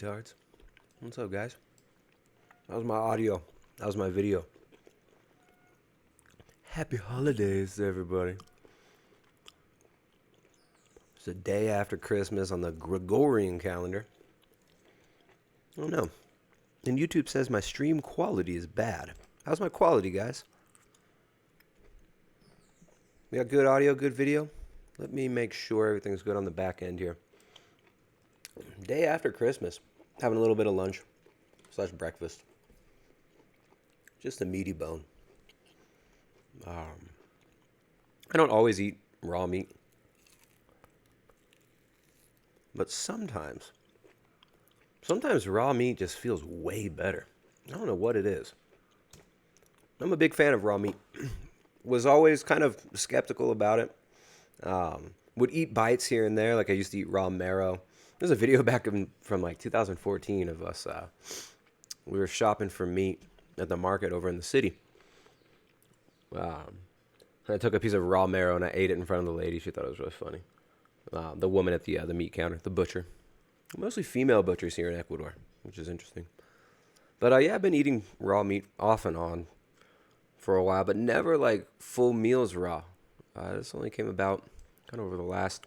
retards. What's up, guys? That was my audio. That was my video. Happy holidays to everybody. It's the day after Christmas on the Gregorian calendar. Oh no. And YouTube says my stream quality is bad. How's my quality, guys? We got good audio, good video? Let me make sure everything's good on the back end here. Day after Christmas. Having a little bit of lunch / breakfast. Just a meaty bone. I don't always eat raw meat. But sometimes raw meat just feels way better. I don't know what it is. I'm a big fan of raw meat. Was always kind of skeptical about it. Would eat bites here and there, like I used to eat raw marrow. There's a video back from like 2014 of us. We were shopping for meat at the market over in the city. I took a piece of raw marrow and I ate it in front of the lady. She thought it was really funny. The woman at the meat counter, the butcher. Mostly female butchers here in Ecuador, which is interesting. But yeah, I've been eating raw meat off and on for a while, but never like full meals raw. This only came about kind of over the last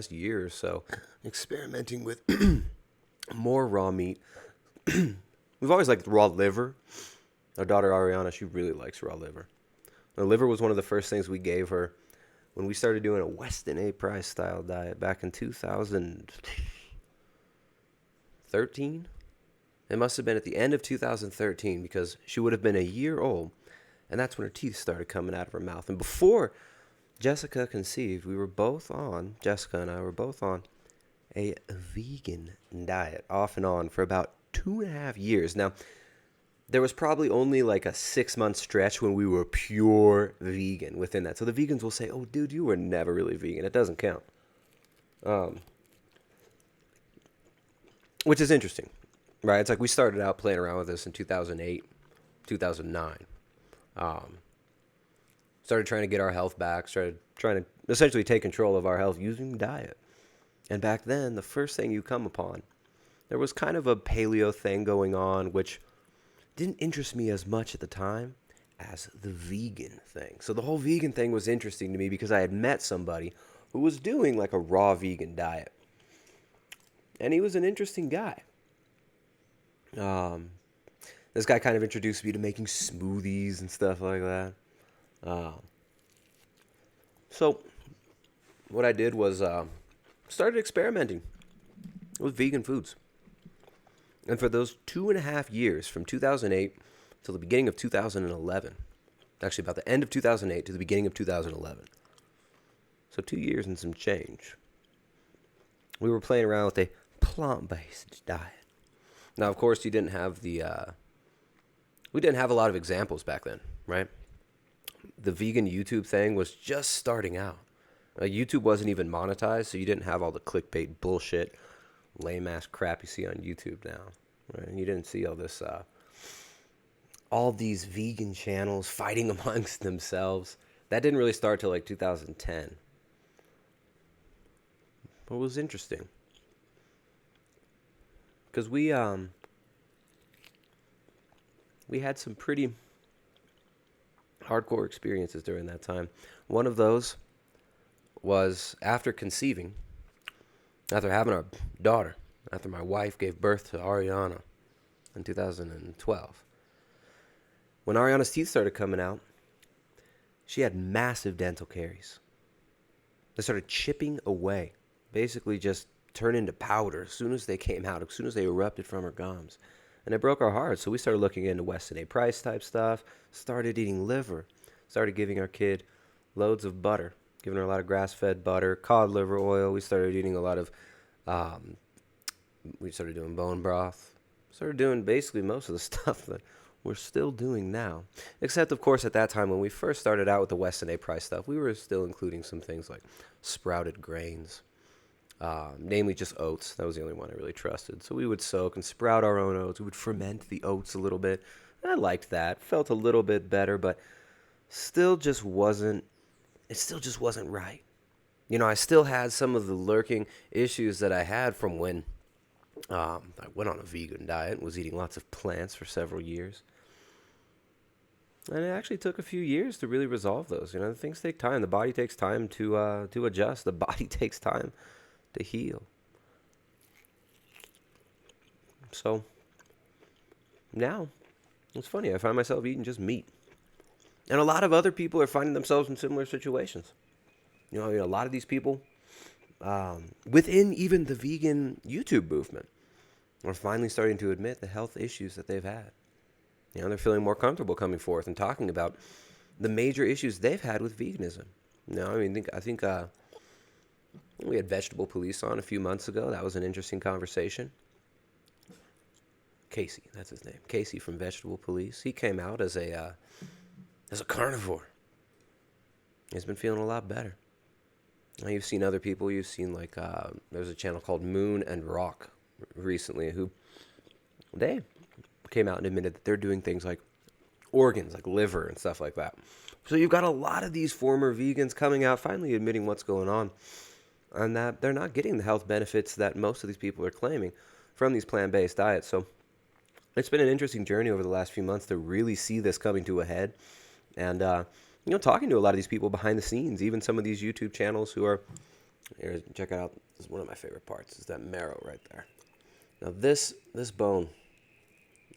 year or so, experimenting with more raw meat. We've always liked raw liver. Our daughter Ariana, she really likes raw liver. The liver was one of the first things we gave her when we started doing a Weston A. Price style diet back in 2013. It must have been at the end of 2013 because she would have been a year old, and that's when her teeth started coming out of her mouth. And before Jessica conceived, Jessica and I were both on a vegan diet off and on for about 2.5 years. Now, there was probably only like a 6-month stretch when we were pure vegan within that. So the vegans will say, oh, dude, you were never really vegan. It doesn't count. Which is interesting, right? It's like we started out playing around with this in 2008, 2009. Started trying to get our health back, started trying to essentially take control of our health using diet. And back then, the first thing you come upon, there was kind of a paleo thing going on, which didn't interest me as much at the time as the vegan thing. So the whole vegan thing was interesting to me because I had met somebody who was doing like a raw vegan diet. And he was an interesting guy. This guy kind of introduced me to making smoothies and stuff like that. So what I did was started experimenting with vegan foods. And for those 2.5 years, from 2008 till the beginning of 2011, actually about the end of 2008 to the beginning of 2011, so 2 years and some change, we were playing around with a plant-based diet. Now, of course, we didn't have a lot of examples back then, right? The vegan YouTube thing was just starting out. YouTube wasn't even monetized, so you didn't have all the clickbait bullshit, lame-ass crap you see on YouTube now, right? You didn't see all this, all these vegan channels fighting amongst themselves. That didn't really start till like 2010. But it was interesting. Because we had some pretty hardcore experiences during that time. One of those was after conceiving, after having our daughter, after my wife gave birth to Ariana in 2012. When Ariana's teeth started coming out, she had massive dental caries. They started chipping away, basically just turned into powder as soon as they came out, as soon as they erupted from her gums. And it broke our hearts, so we started looking into Weston A. Price type stuff, started eating liver, started giving our kid loads of butter, giving her a lot of grass-fed butter, cod liver oil. We started eating a lot of, we started doing bone broth, started doing basically most of the stuff that we're still doing now. Except, of course, at that time when we first started out with the Weston A. Price stuff, we were still including some things like sprouted grains, namely just oats. That was the only one I really trusted. So we would soak and sprout our own oats. We would ferment the oats a little bit. I liked that. Felt a little bit better, but it still just wasn't right. You know, I still had some of the lurking issues that I had from when I went on a vegan diet, was eating lots of plants for several years. And it actually took a few years to really resolve those. Things take time. The body takes time to adjust. The body takes time to heal. So now, it's funny. I find myself eating just meat. And a lot of other people are finding themselves in similar situations. A lot of these people, within even the vegan YouTube movement, are finally starting to admit the health issues that they've had. They're feeling more comfortable coming forth and talking about the major issues they've had with veganism. I think we had Vegetable Police on a few months ago. That was an interesting conversation. Casey, that's his name. Casey from Vegetable Police. He came out as a carnivore. He's been feeling a lot better. Now, you've seen other people. You've seen there's a channel called Moon and Rock recently who they came out and admitted that they're doing things like organs, like liver and stuff like that. So you've got a lot of these former vegans coming out, finally admitting what's going on, and that they're not getting the health benefits that most of these people are claiming from these plant-based diets. So it's been an interesting journey over the last few months to really see this coming to a head. And, talking to a lot of these people behind the scenes, even some of these YouTube channels who are, here, check it out. This is one of my favorite parts, is that marrow right there. Now this bone,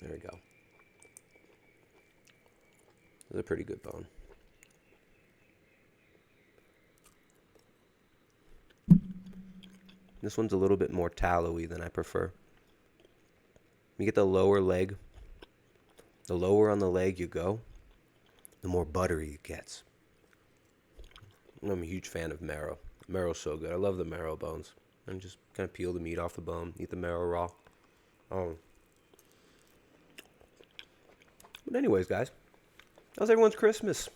there we go. This is a pretty good bone. This one's a little bit more tallowy than I prefer. You get the lower leg. The lower on the leg you go, the more buttery it gets. I'm a huge fan of marrow. Marrow's so good. I love the marrow bones. And just kind of peel the meat off the bone, eat the marrow raw. But anyways, guys, how was everyone's Christmas?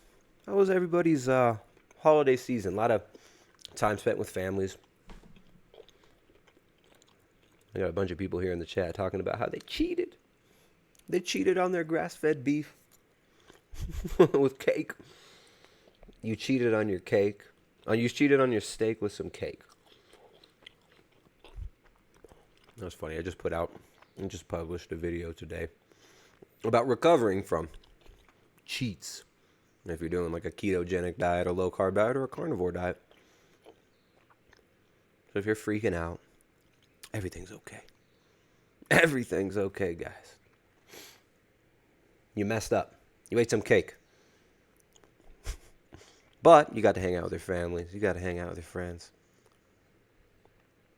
How was everybody's holiday season? A lot of time spent with families. I got a bunch of people here in the chat talking about how they cheated. They cheated on their grass-fed beef with cake. You cheated on your cake. You cheated on your steak with some cake. That was funny. I just published a video today about recovering from cheats. If you're doing like a ketogenic diet, a low-carb diet, or a carnivore diet. So if you're freaking out, everything's okay. Everything's okay, guys. You messed up. You ate some cake. But you got to hang out with your families. You got to hang out with your friends.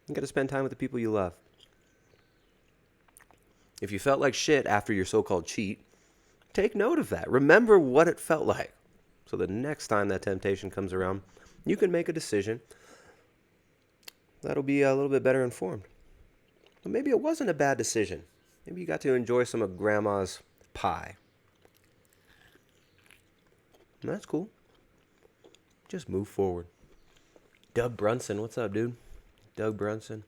You got to spend time with the people you love. If you felt like shit after your so-called cheat, take note of that. Remember what it felt like. So the next time that temptation comes around, you can make a decision that'll be a little bit better informed. But maybe it wasn't a bad decision. Maybe you got to enjoy some of Grandma's pie. And that's cool. Just move forward. Doug Brunson, what's up, dude? Doug Brunson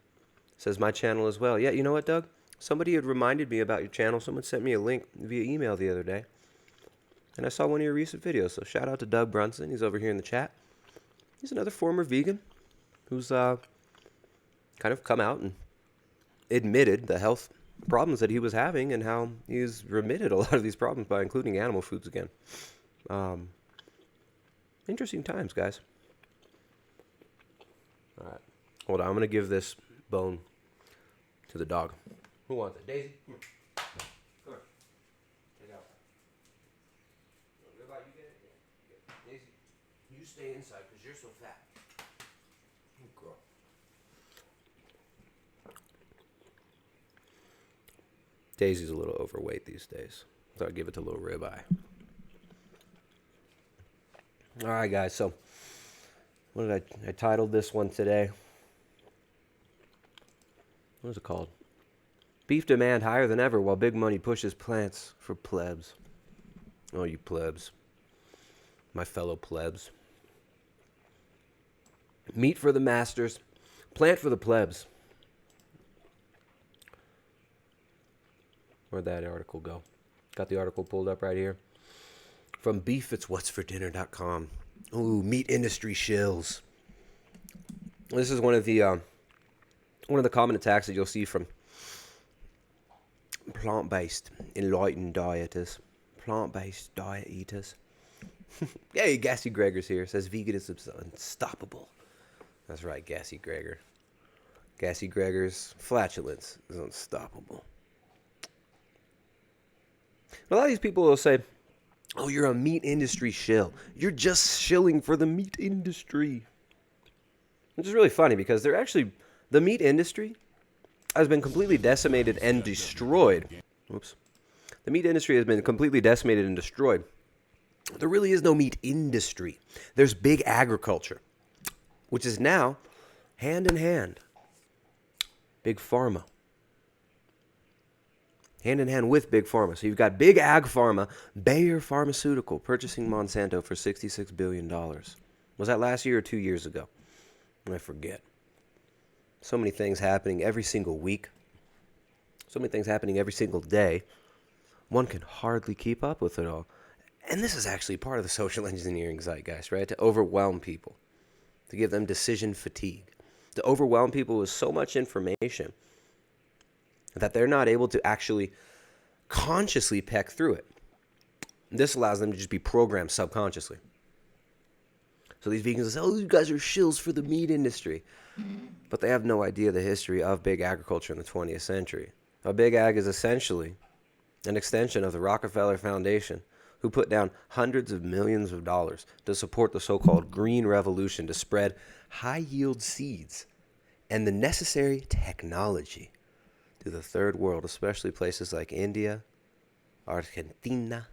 says my channel as well. Yeah, you know what, Doug? Somebody had reminded me about your channel. Someone sent me a link via email the other day. And I saw one of your recent videos. So shout out to Doug Brunson. He's over here in the chat. He's another former vegan who's kind of come out and admitted the health problems that he was having and how he's remitted a lot of these problems by including animal foods again. Interesting times, guys. All right. Hold on. I'm going to give this bone to the dog. Who wants it? Daisy? Come here. Come here. Take it out. What about you get it? Yeah. Daisy, you stay inside because you're so fat. Good girl. Daisy's a little overweight these days, so I'll give it to little ribeye. All right, guys, so what did I titled this one today? What is it called? Beef demand higher than ever while big money pushes plants for plebs. Oh, you plebs. My fellow plebs. Meat for the masters, plant for the plebs. Where'd that article go? Got the article pulled up right here. From beefitswhatsfordinner.com. Ooh, meat industry shills. This is one of the common attacks that you'll see from plant-based, enlightened dieters. Plant-based diet eaters. Hey, Gassy Gregor's here. Says vegan is unstoppable. That's right, Gassy Gregor. Gassy Gregor's flatulence is unstoppable. A lot of these people will say, oh, you're a meat industry shill. You're just shilling for the meat industry. Which is really funny because they're actually, the meat industry has been completely decimated and destroyed. Oops. The meat industry has been completely decimated and destroyed. There really is no meat industry. There's big agriculture, which is now hand in hand. Big pharma. Hand in hand with big pharma. So you've got big ag pharma, Bayer Pharmaceutical, purchasing Monsanto for $66 billion. Was that last year or 2 years ago? I forget. So many things happening every single week. So many things happening every single day. One can hardly keep up with it all. And this is actually part of the social engineering zeitgeist, right? To overwhelm people. To give them decision fatigue. To overwhelm people with so much information that they're not able to actually consciously peck through it. This allows them to just be programmed subconsciously. So these vegans will say, oh, you guys are shills for the meat industry. But they have no idea the history of big agriculture in the 20th century. Now, big ag is essentially an extension of the Rockefeller Foundation, who put down hundreds of millions of dollars to support the so-called green revolution to spread high-yield seeds and the necessary technology to the third world, especially places like India, Argentina,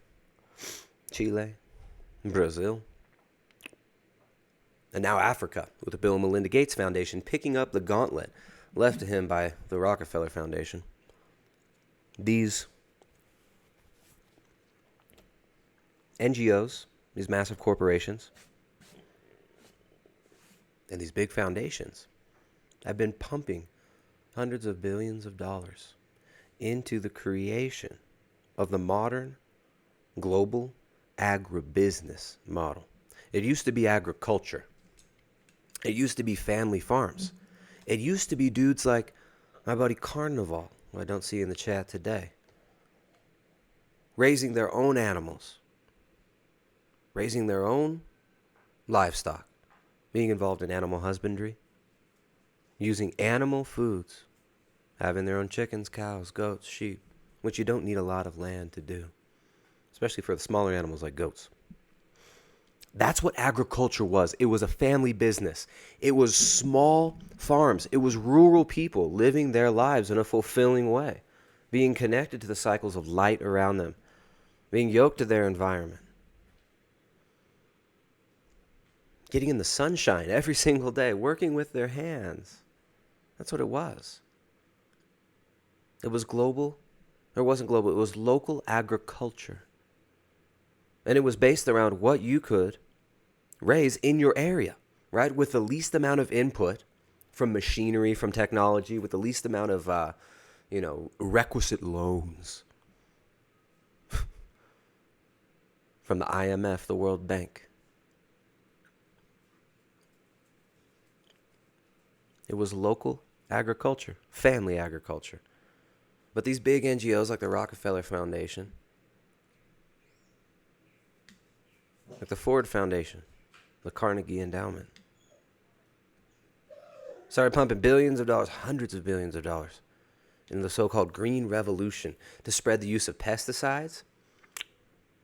Chile, Brazil, and now Africa, with the Bill and Melinda Gates Foundation picking up the gauntlet left to him by the Rockefeller Foundation. These NGOs, these massive corporations, and these big foundations have been pumping hundreds of billions of dollars into the creation of the modern global agribusiness model. It used to be agriculture. It used to be family farms. It used to be dudes like my buddy Carnivore, who I don't see in the chat today, raising their own animals, raising their own livestock, being involved in animal husbandry, using animal foods, having their own chickens, cows, goats, sheep, which you don't need a lot of land to do, especially for the smaller animals like goats. That's what agriculture was. It was a family business. It was small farms. It was rural people living their lives in a fulfilling way, being connected to the cycles of light around them, being yoked to their environment, getting in the sunshine every single day, working with their hands. That's what it was. It was global. Or it wasn't global. It was local agriculture. And it was based around what you could raise in your area, right? With the least amount of input from machinery, from technology, with the least amount of, requisite loans from the IMF, the World Bank. It was local agriculture, family agriculture. But these big NGOs like the Rockefeller Foundation, like the Ford Foundation, the Carnegie Endowment, started pumping billions of dollars, hundreds of billions of dollars, in the so-called green revolution to spread the use of pesticides,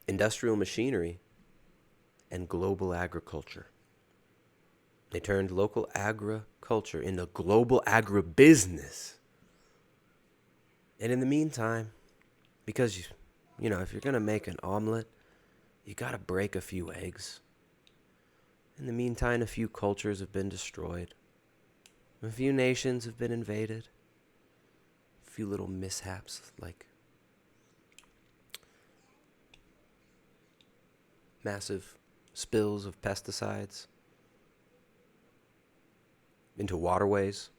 industrial machinery, and global agriculture. They turned local agriculture into global agribusiness. And in the meantime, because, if you're going to make an omelet, you got to break a few eggs. In the meantime, a few cultures have been destroyed. A few nations have been invaded. A few little mishaps like massive spills of pesticides into waterways.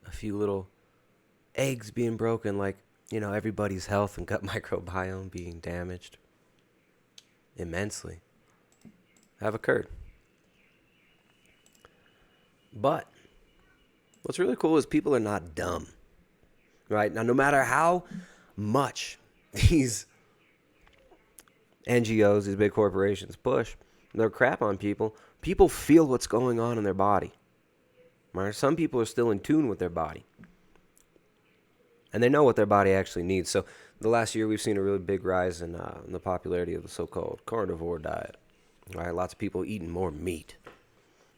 A few little eggs being broken, like, everybody's health and gut microbiome being damaged immensely, have occurred. But what's really cool is people are not dumb, right? Now, no matter how much these NGOs, these big corporations push their crap on people, people feel what's going on in their body. Right? Some people are still in tune with their body. And they know what their body actually needs. So the last year we've seen a really big rise in the popularity of the so-called carnivore diet. Right? Lots of people eating more meat.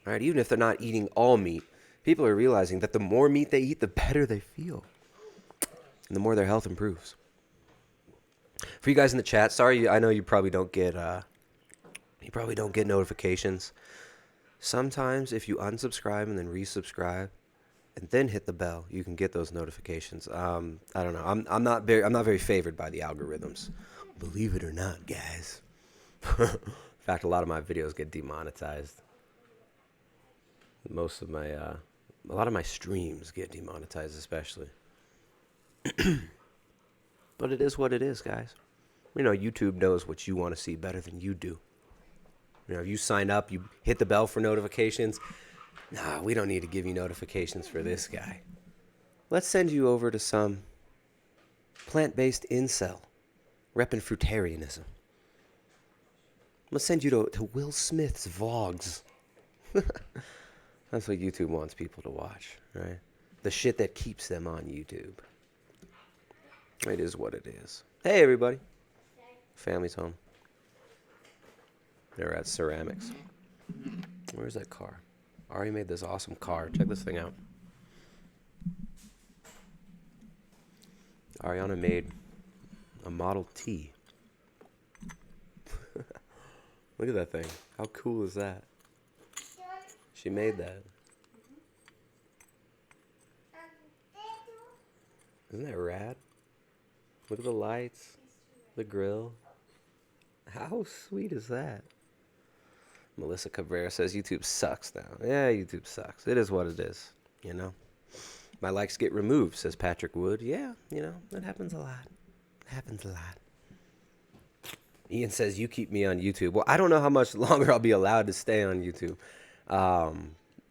Right? Even if they're not eating all meat, people are realizing that the more meat they eat, the better they feel. And the more their health improves. For you guys in the chat, sorry, I know you probably don't get notifications. Sometimes if you unsubscribe and then resubscribe and then hit the bell, you can get those notifications. I don't know. I'm not very favored by the algorithms. Believe it or not, guys. In fact, a lot of my videos get demonetized. A lot of my streams get demonetized, especially. But it is what it is, guys. YouTube knows what you want to see better than you do. You sign up, you hit the bell for notifications. Nah, we don't need to give you notifications for this guy. Let's send you over to some plant-based incel, repping fruitarianism. Let's send you to Will Smith's vlogs. That's what YouTube wants people to watch, right? The shit that keeps them on YouTube. It is what it is. Hey, everybody. Family's home. They're at ceramics. Where's that car? Ari made this awesome car. Check this thing out. Ariana made a Model T. Look at that thing. How cool is that? She made that. Isn't that rad? Look at the lights, the grill. How sweet is that? Melissa Cabrera says YouTube sucks now. Yeah, YouTube sucks. It is what it is, My likes get removed, says Patrick Wood. Yeah, that happens a lot. It happens a lot. Ian says, you keep me on YouTube. Well, I don't know how much longer I'll be allowed to stay on YouTube.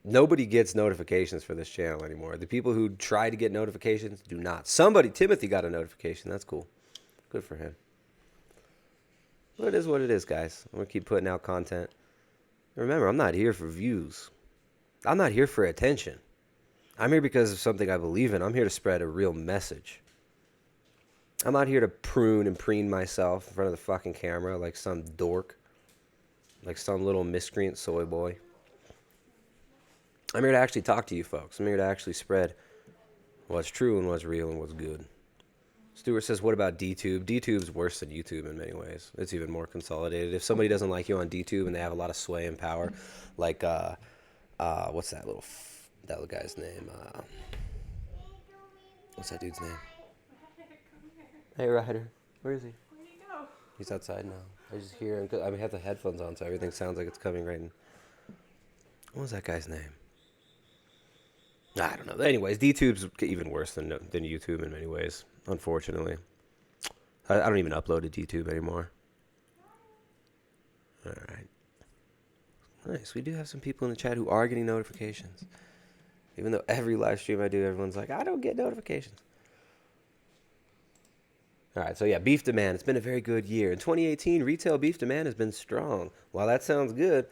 Nobody gets notifications for this channel anymore. The people who try to get notifications do not. Timothy got a notification. That's cool. Good for him. But it is what it is, guys. I'm going to keep putting out content. Remember, I'm not here for views. I'm not here for attention. I'm here because of something I believe in. I'm here to spread a real message. I'm not here to prune and preen myself in front of the fucking camera like some dork. Like some little miscreant soy boy. I'm here to actually talk to you folks. I'm here to actually spread what's true and what's real and what's good. Stuart says, what about DTube? DTube's worse than YouTube in many ways. It's even more consolidated. If somebody doesn't like you on DTube and they have a lot of sway and power, like, what's that little guy's name? What's that dude's name? Hey, Ryder. Where is he? Where'd he go? He's outside now. I just hear him. I have the headphones on, so everything sounds like it's coming right in. What was that guy's name? I don't know. Anyways, DTube's even worse than YouTube in many ways, unfortunately. I don't even upload to DTube anymore. All right. Nice. We do have some people in the chat who are getting notifications. Even though every live stream I do, everyone's like, I don't get notifications. All right, so yeah, beef demand. It's been a very good year. In 2018, retail beef demand has been strong. While that sounds good,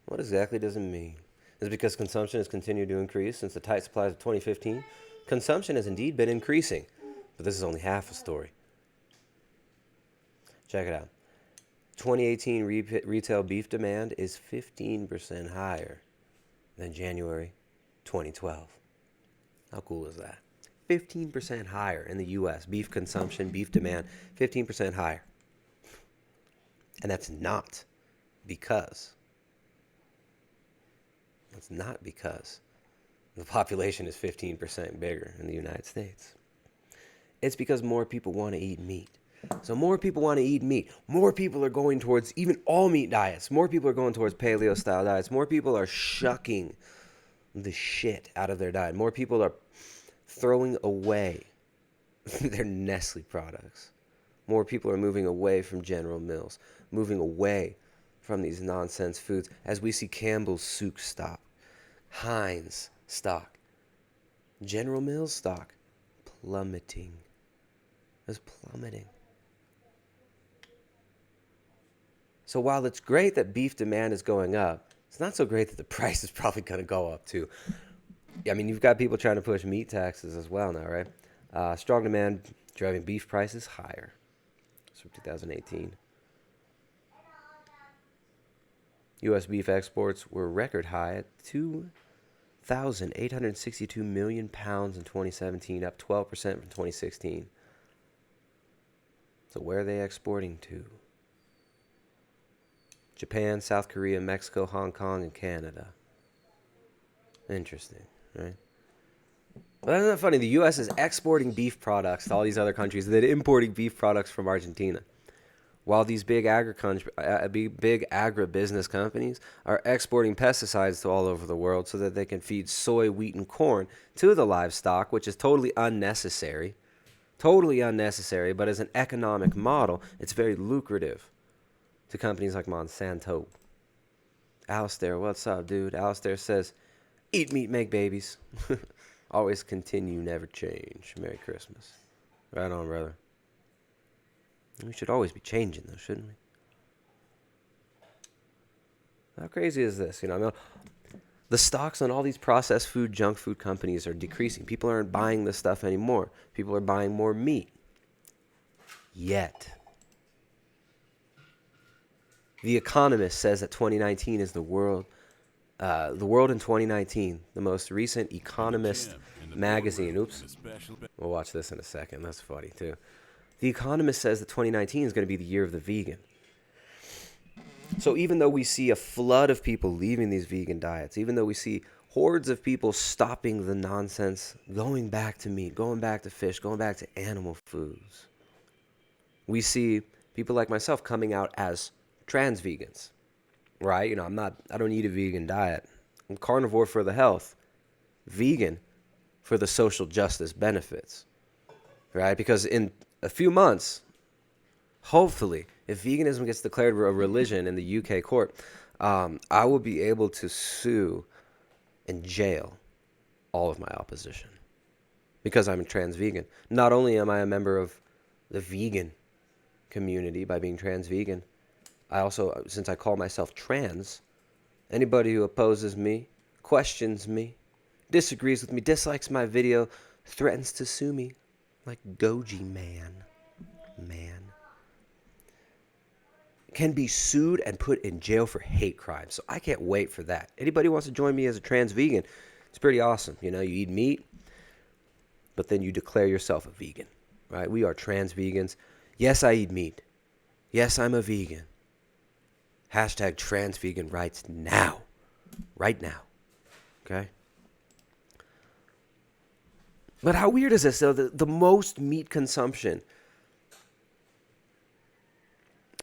what exactly does it mean? Is it because consumption has continued to increase since the tight supplies of 2015? Consumption has indeed been increasing, but this is only half the story. Check it out. 2018 retail beef demand is 15% higher than January 2012. How cool is that? 15% higher in the U.S. Beef consumption, beef demand, 15% higher. And that's not because the population is 15% bigger in the United States. It's because more people want to eat meat. So more people want to eat meat. More people are going towards even all meat diets. More people are going towards paleo-style diets. More people are shucking the shit out of their diet. More people are throwing away their Nestle products. More people are moving away from General Mills, moving away from these nonsense foods as we see Campbell's Soup stock, Heinz stock, General Mills stock plummeting. It's plummeting. So while it's great that beef demand is going up, it's not so great that the price is probably going to go up too. I mean, you've got people trying to push meat taxes as well now, right? Strong demand driving beef prices higher. It's from 2018. U.S. beef exports were record high at 2,862 million pounds in 2017, up 12% from 2016. So where are they exporting to? Japan, South Korea, Mexico, Hong Kong, and Canada. Interesting, right? Well, isn't that funny? The U.S. is exporting beef products to all these other countries, and then importing beef products from Argentina. While these big agribusiness companies are exporting pesticides to all over the world so that they can feed soy, wheat, and corn to the livestock, which is totally unnecessary. Totally unnecessary, but as an economic model, it's very lucrative to companies like Monsanto. Alistair, what's up, dude? Alistair says, eat meat, make babies. Always continue, never change. Merry Christmas. Right on, brother. We should always be changing, though, shouldn't we? How crazy is this? I mean, the stocks on all these processed food, junk food companies are decreasing. People aren't buying this stuff anymore. People are buying more meat. Yet, The Economist says that 2019 is the world in 2019, the most recent Economist magazine. Oops. We'll watch this in a second. That's funny, too. The Economist says that 2019 is going to be the year of the vegan. So even though we see a flood of people leaving these vegan diets, even though we see hordes of people stopping the nonsense, going back to meat, going back to fish, going back to animal foods, we see people like myself coming out as trans vegans, right? I don't eat a vegan diet. I'm carnivore for the health, vegan for the social justice benefits, right? Because in a few months, hopefully, if veganism gets declared a religion in the UK court, I will be able to sue and jail all of my opposition because I'm a trans vegan. Not only am I a member of the vegan community by being trans vegan, I also, since I call myself trans, anybody who opposes me, questions me, disagrees with me, dislikes my video, threatens to sue me like Goji Man, can be sued and put in jail for hate crimes. So I can't wait for that. Anybody who wants to join me as a trans vegan, it's pretty awesome. You eat meat, but then you declare yourself a vegan, right? We are trans vegans. Yes, I eat meat. Yes, I'm a vegan. Hashtag trans vegan rights now. Right now. Okay? But how weird is this, though? The most meat consumption,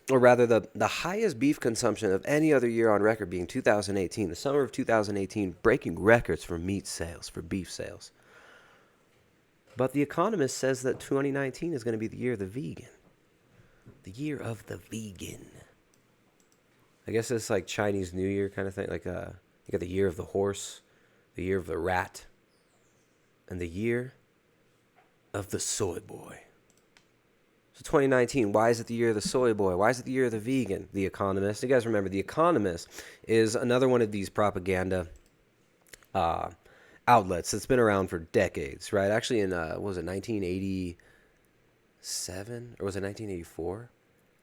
or rather the highest beef consumption of any other year on record being 2018, the summer of 2018, breaking records for meat sales, for beef sales. But The Economist says that 2019 is going to be the year of the vegan. The year of the vegan. I guess it's like Chinese New Year kind of thing. Like you got the year of the horse, the year of the rat, and the year of the soy boy. So 2019, why is it the year of the soy boy? Why is it the year of the vegan? The Economist. You guys remember, The Economist is another one of these propaganda outlets that's been around for decades, right? Actually in, what was it, 1987? Or was it 1984?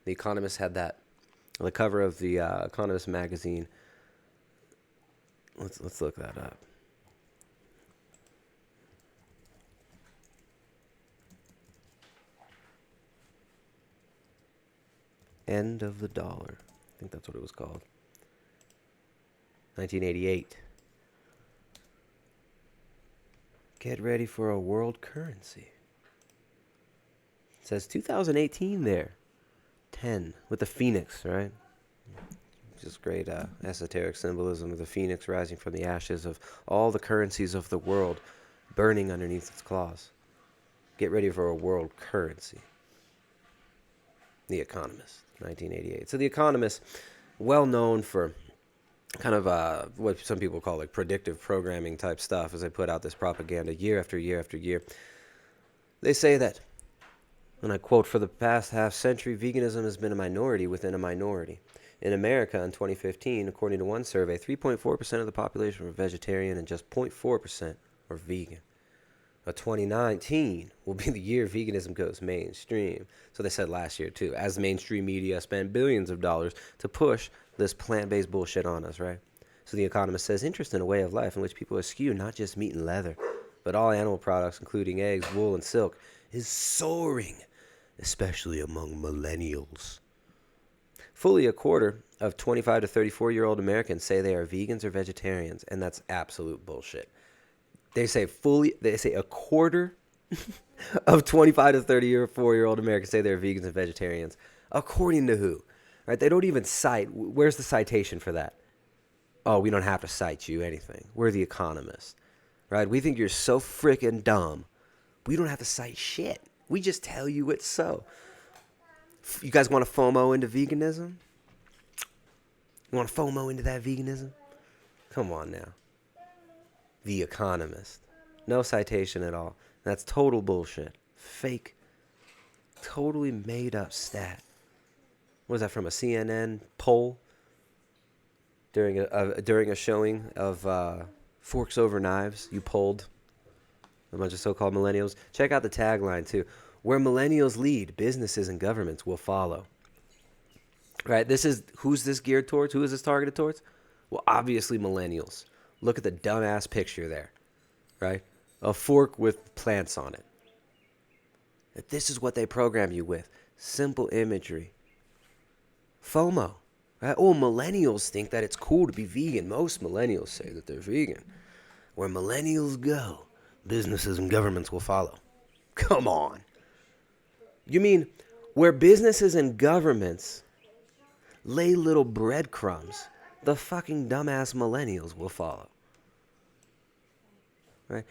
The Economist had that, on the cover of the Economist magazine. Let's look that up. End of the Dollar. I think that's what it was called. 1988. Get ready for a world currency. It says 2018 there. 10 with the phoenix, right? Just great esoteric symbolism of the phoenix rising from the ashes of all the currencies of the world burning underneath its claws. Get ready for a world currency. The Economist, 1988. So The Economist, well known for kind of what some people call like predictive programming type stuff, as they put out this propaganda year after year after year. They say that, and I quote, for the past half century, veganism has been a minority within a minority. In America in 2015, according to one survey, 3.4% of the population were vegetarian and just 0.4% were vegan. 2019 will be the year veganism goes mainstream. So they said last year too, as the mainstream media spent billions of dollars to push this plant-based bullshit on us, right? So The Economist says interest in a way of life in which people eschew not just meat and leather, but all animal products, including eggs, wool, and silk, is soaring, especially among millennials. Fully a quarter of 25 to 34-year-old Americans say they are vegans or vegetarians, and that's absolute bullshit. They say a quarter of 25 to 34-year-old Americans say they're vegans and vegetarians. According to who? Right? They don't even cite. Where's the citation for that? Oh, we don't have to cite you anything. We're The Economist. Right? We think you're so freaking dumb. We don't have to cite shit. We just tell you it's so. You guys want to FOMO into veganism? You want to FOMO into that veganism? Come on now. The Economist. No citation at all. That's total bullshit. Fake. Totally made up stat. Was that from a CNN poll? During a showing of Forks Over Knives, you polled a bunch of so-called millennials. Check out the tagline too. Where millennials lead, businesses and governments will follow. Right? Who's this geared towards? Who is this targeted towards? Well, obviously millennials. Look at the dumbass picture there. Right? A fork with plants on it. This is what they program you with. Simple imagery. FOMO. Right? Oh, millennials think that it's cool to be vegan. Most millennials say that they're vegan. Where millennials go, businesses and governments will follow. Come on. You mean where businesses and governments lay little breadcrumbs, the fucking dumbass millennials will follow. Right?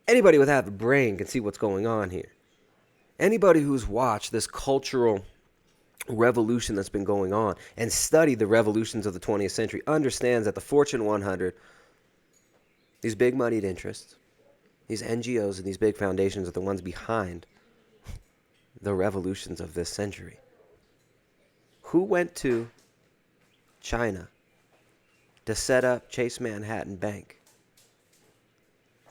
Anybody with half a brain can see what's going on here. Anybody who's watched this cultural revolution that's been going on and studied the revolutions of the 20th century understands that the Fortune 100, these big moneyed interests, these NGOs and these big foundations are the ones behind the revolutions of this century. Who went to China to set up Chase Manhattan Bank?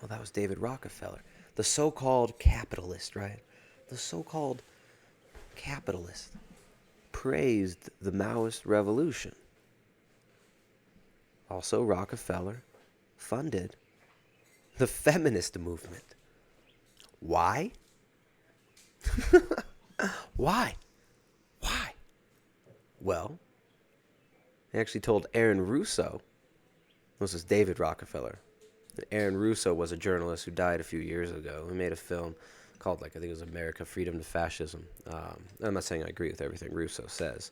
Well, that was David Rockefeller, the so-called capitalist, right? The so-called capitalist praised the Maoist revolution. Also, Rockefeller funded the feminist movement. Why? Why? Well, he actually told Aaron Russo, this is David Rockefeller. Aaron Russo was a journalist who died a few years ago. He made a film called, I think it was America, Freedom to Fascism. I'm not saying I agree with everything Russo says,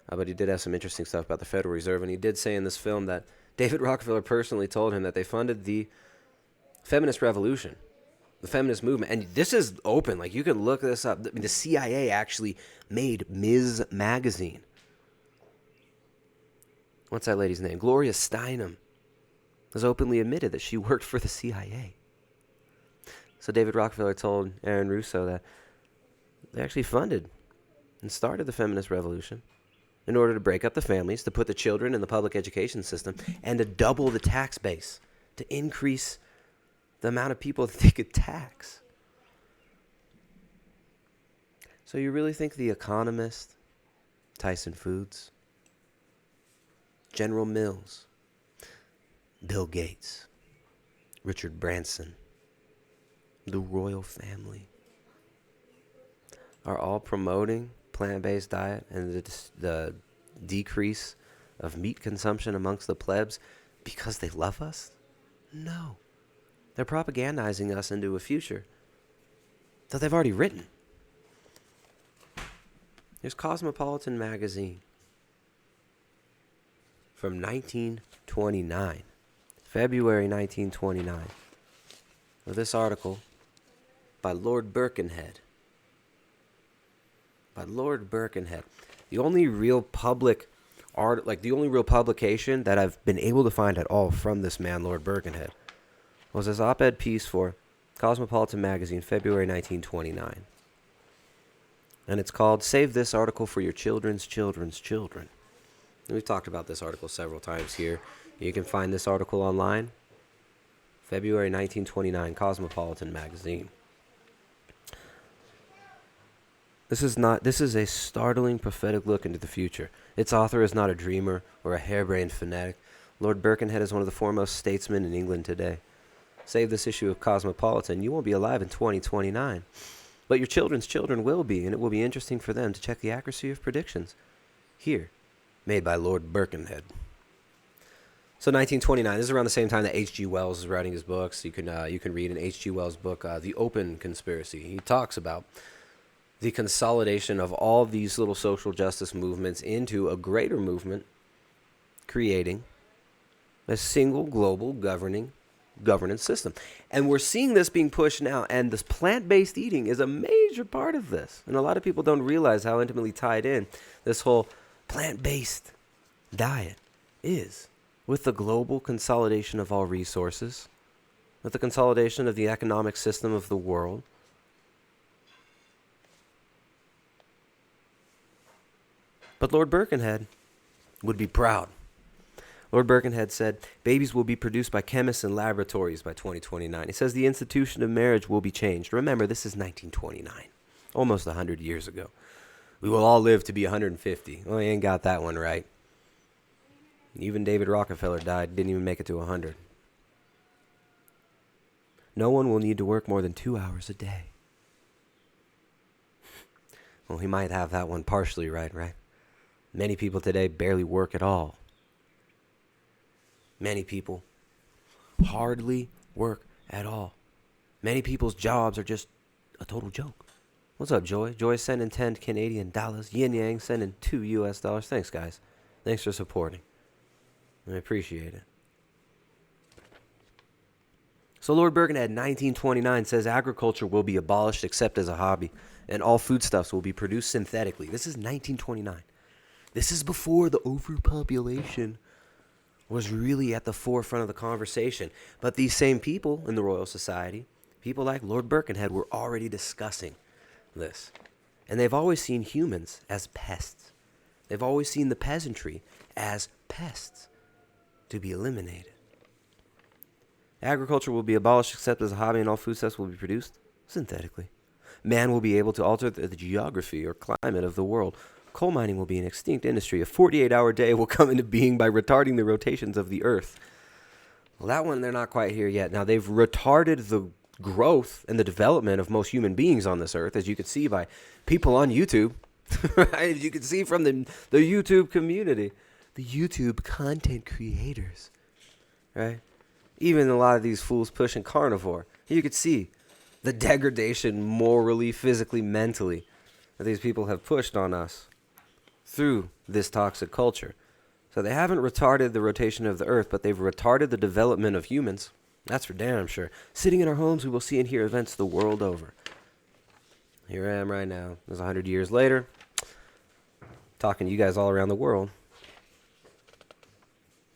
but he did have some interesting stuff about the Federal Reserve, and he did say in this film that David Rockefeller personally told him that they funded the feminist revolution, the feminist movement. And this is open. Like, you can look this up. I mean, the CIA actually made Ms. Magazine. What's that lady's name? Gloria Steinem has openly admitted that she worked for the CIA. So David Rockefeller told Aaron Russo that they actually funded and started the feminist revolution in order to break up the families, to put the children in the public education system, and to double the tax base, to increase the amount of people that they could tax. So you really think The Economist, Tyson Foods, General Mills, Bill Gates, Richard Branson, the royal family are all promoting plant-based diet and the decrease of meat consumption amongst the plebs because they love us? No. They're propagandizing us into a future that they've already written. Here's Cosmopolitan magazine from 1929, February 1929. With this article by Lord Birkenhead. The only real public art, like the only real publication that I've been able to find at all from this man, Lord Birkenhead, was this op-ed piece for Cosmopolitan Magazine, February 1929. And it's called Save This Article for Your Children's Children's Children. And we've talked about this article several times here. You can find this article online, February 1929, Cosmopolitan Magazine. This is a startling prophetic look into the future. Its author is not a dreamer or a harebrained fanatic. Lord Birkenhead is one of the foremost statesmen in England today. Save this issue of Cosmopolitan. You won't be alive in 2029. But your children's children will be, and it will be interesting for them to check the accuracy of predictions. Here, made by Lord Birkenhead. So 1929, this is around the same time that H.G. Wells is writing his books. You can read in H.G. Wells' book, The Open Conspiracy. He talks about the consolidation of all these little social justice movements into a greater movement, creating a single global governance system. And we're seeing this being pushed now, and this plant-based eating is a major part of this. And a lot of people don't realize how intimately tied in this whole plant-based diet is with the global consolidation of all resources, with the consolidation of the economic system of the world. But Lord Birkenhead would be proud. Lord Birkenhead said, babies will be produced by chemists in laboratories by 2029. He says the institution of marriage will be changed. Remember, this is 1929, almost 100 years ago. We will all live to be 150. Well, he ain't got that one right. Even David Rockefeller died, didn't even make it to 100. No one will need to work more than 2 hours a day. Well, he might have that one partially right? Many people today barely work at all. Many people hardly work at all. Many people's jobs are just a total joke. What's up, Joy? Joy sending 10 Canadian dollars. Yin Yang sending $2 US. Thanks, guys. Thanks for supporting. I appreciate it. So Lord Birkenhead, 1929, says agriculture will be abolished except as a hobby, and all foodstuffs will be produced synthetically. This is 1929. This is before the overpopulation was really at the forefront of the conversation. But these same people in the Royal Society, people like Lord Birkenhead, were already discussing this. And they've always seen humans as pests. They've always seen the peasantry as pests to be eliminated. Agriculture will be abolished except as a hobby, and all foodstuffs will be produced synthetically. Man will be able to alter the geography or climate of the world. Coal mining will be an extinct industry. A 48-hour day will come into being by retarding the rotations of the earth. Well, that one, they're not quite here yet. Now, they've retarded the growth and the development of most human beings on this earth, as you can see by people on YouTube. Right? You can see from the YouTube community, the YouTube content creators, right? Even a lot of these fools pushing carnivore. You could see the degradation morally, physically, mentally that these people have pushed on us through this toxic culture. So they haven't retarded the rotation of the earth, but they've retarded the development of humans. That's for damn sure. Sitting in our homes, we will see and hear events the world over. Here I am right now. It was 100 years later, talking to you guys all around the world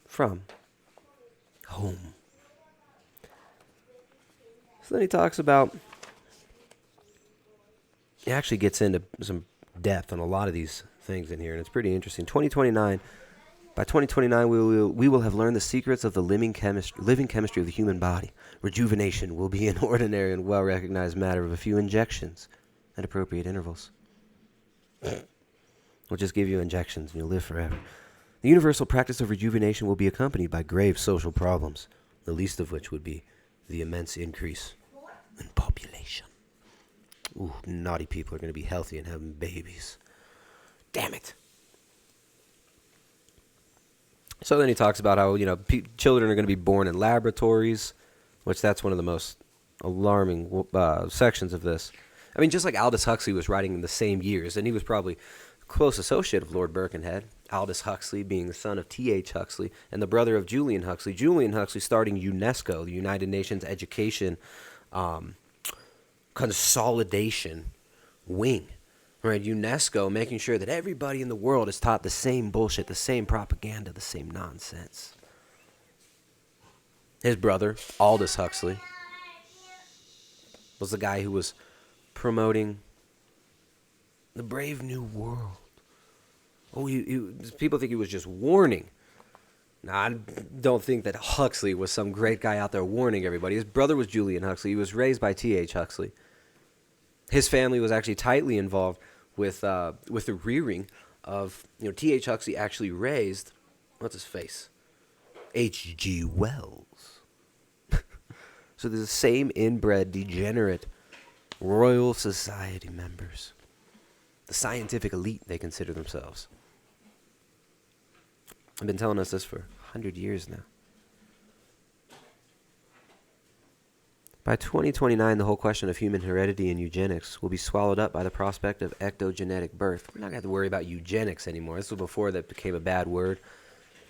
from home. So then he talks about, he actually gets into some depth on a lot of these things in here, and it's pretty interesting. 2029, by 2029, we will have learned the secrets of the living chemistry of the human body. Rejuvenation will be an ordinary and well-recognized matter of a few injections at appropriate intervals. We'll just give you injections and you'll live forever. The universal practice of rejuvenation will be accompanied by grave social problems, the least of which would be the immense increase in population. Ooh, naughty people are going to be healthy and having babies. Damn it. So then he talks about how, children are going to be born in laboratories, which that's one of the most alarming sections of this. I mean, just like Aldous Huxley was writing in the same years, and he was probably a close associate of Lord Birkenhead, Aldous Huxley being the son of T.H. Huxley and the brother of Julian Huxley. Julian Huxley starting UNESCO, the United Nations Education Consolidation Wing. Right, UNESCO making sure that everybody in the world is taught the same bullshit, the same propaganda, the same nonsense. His brother, Aldous Huxley, was the guy who was promoting the Brave New World. Oh, people think he was just warning. Now, I don't think that Huxley was some great guy out there warning everybody. His brother was Julian Huxley. He was raised by T.H. Huxley. His family was actually tightly involved with the rearing of, T.H. Huxley actually raised, what's his face? H.G. Wells. So there's the same inbred, degenerate Royal Society members. The scientific elite, they consider themselves. I've been telling us this for 100 years now. By 2029, the whole question of human heredity and eugenics will be swallowed up by the prospect of ectogenetic birth. We're not going to have to worry about eugenics anymore. This was before that became a bad word,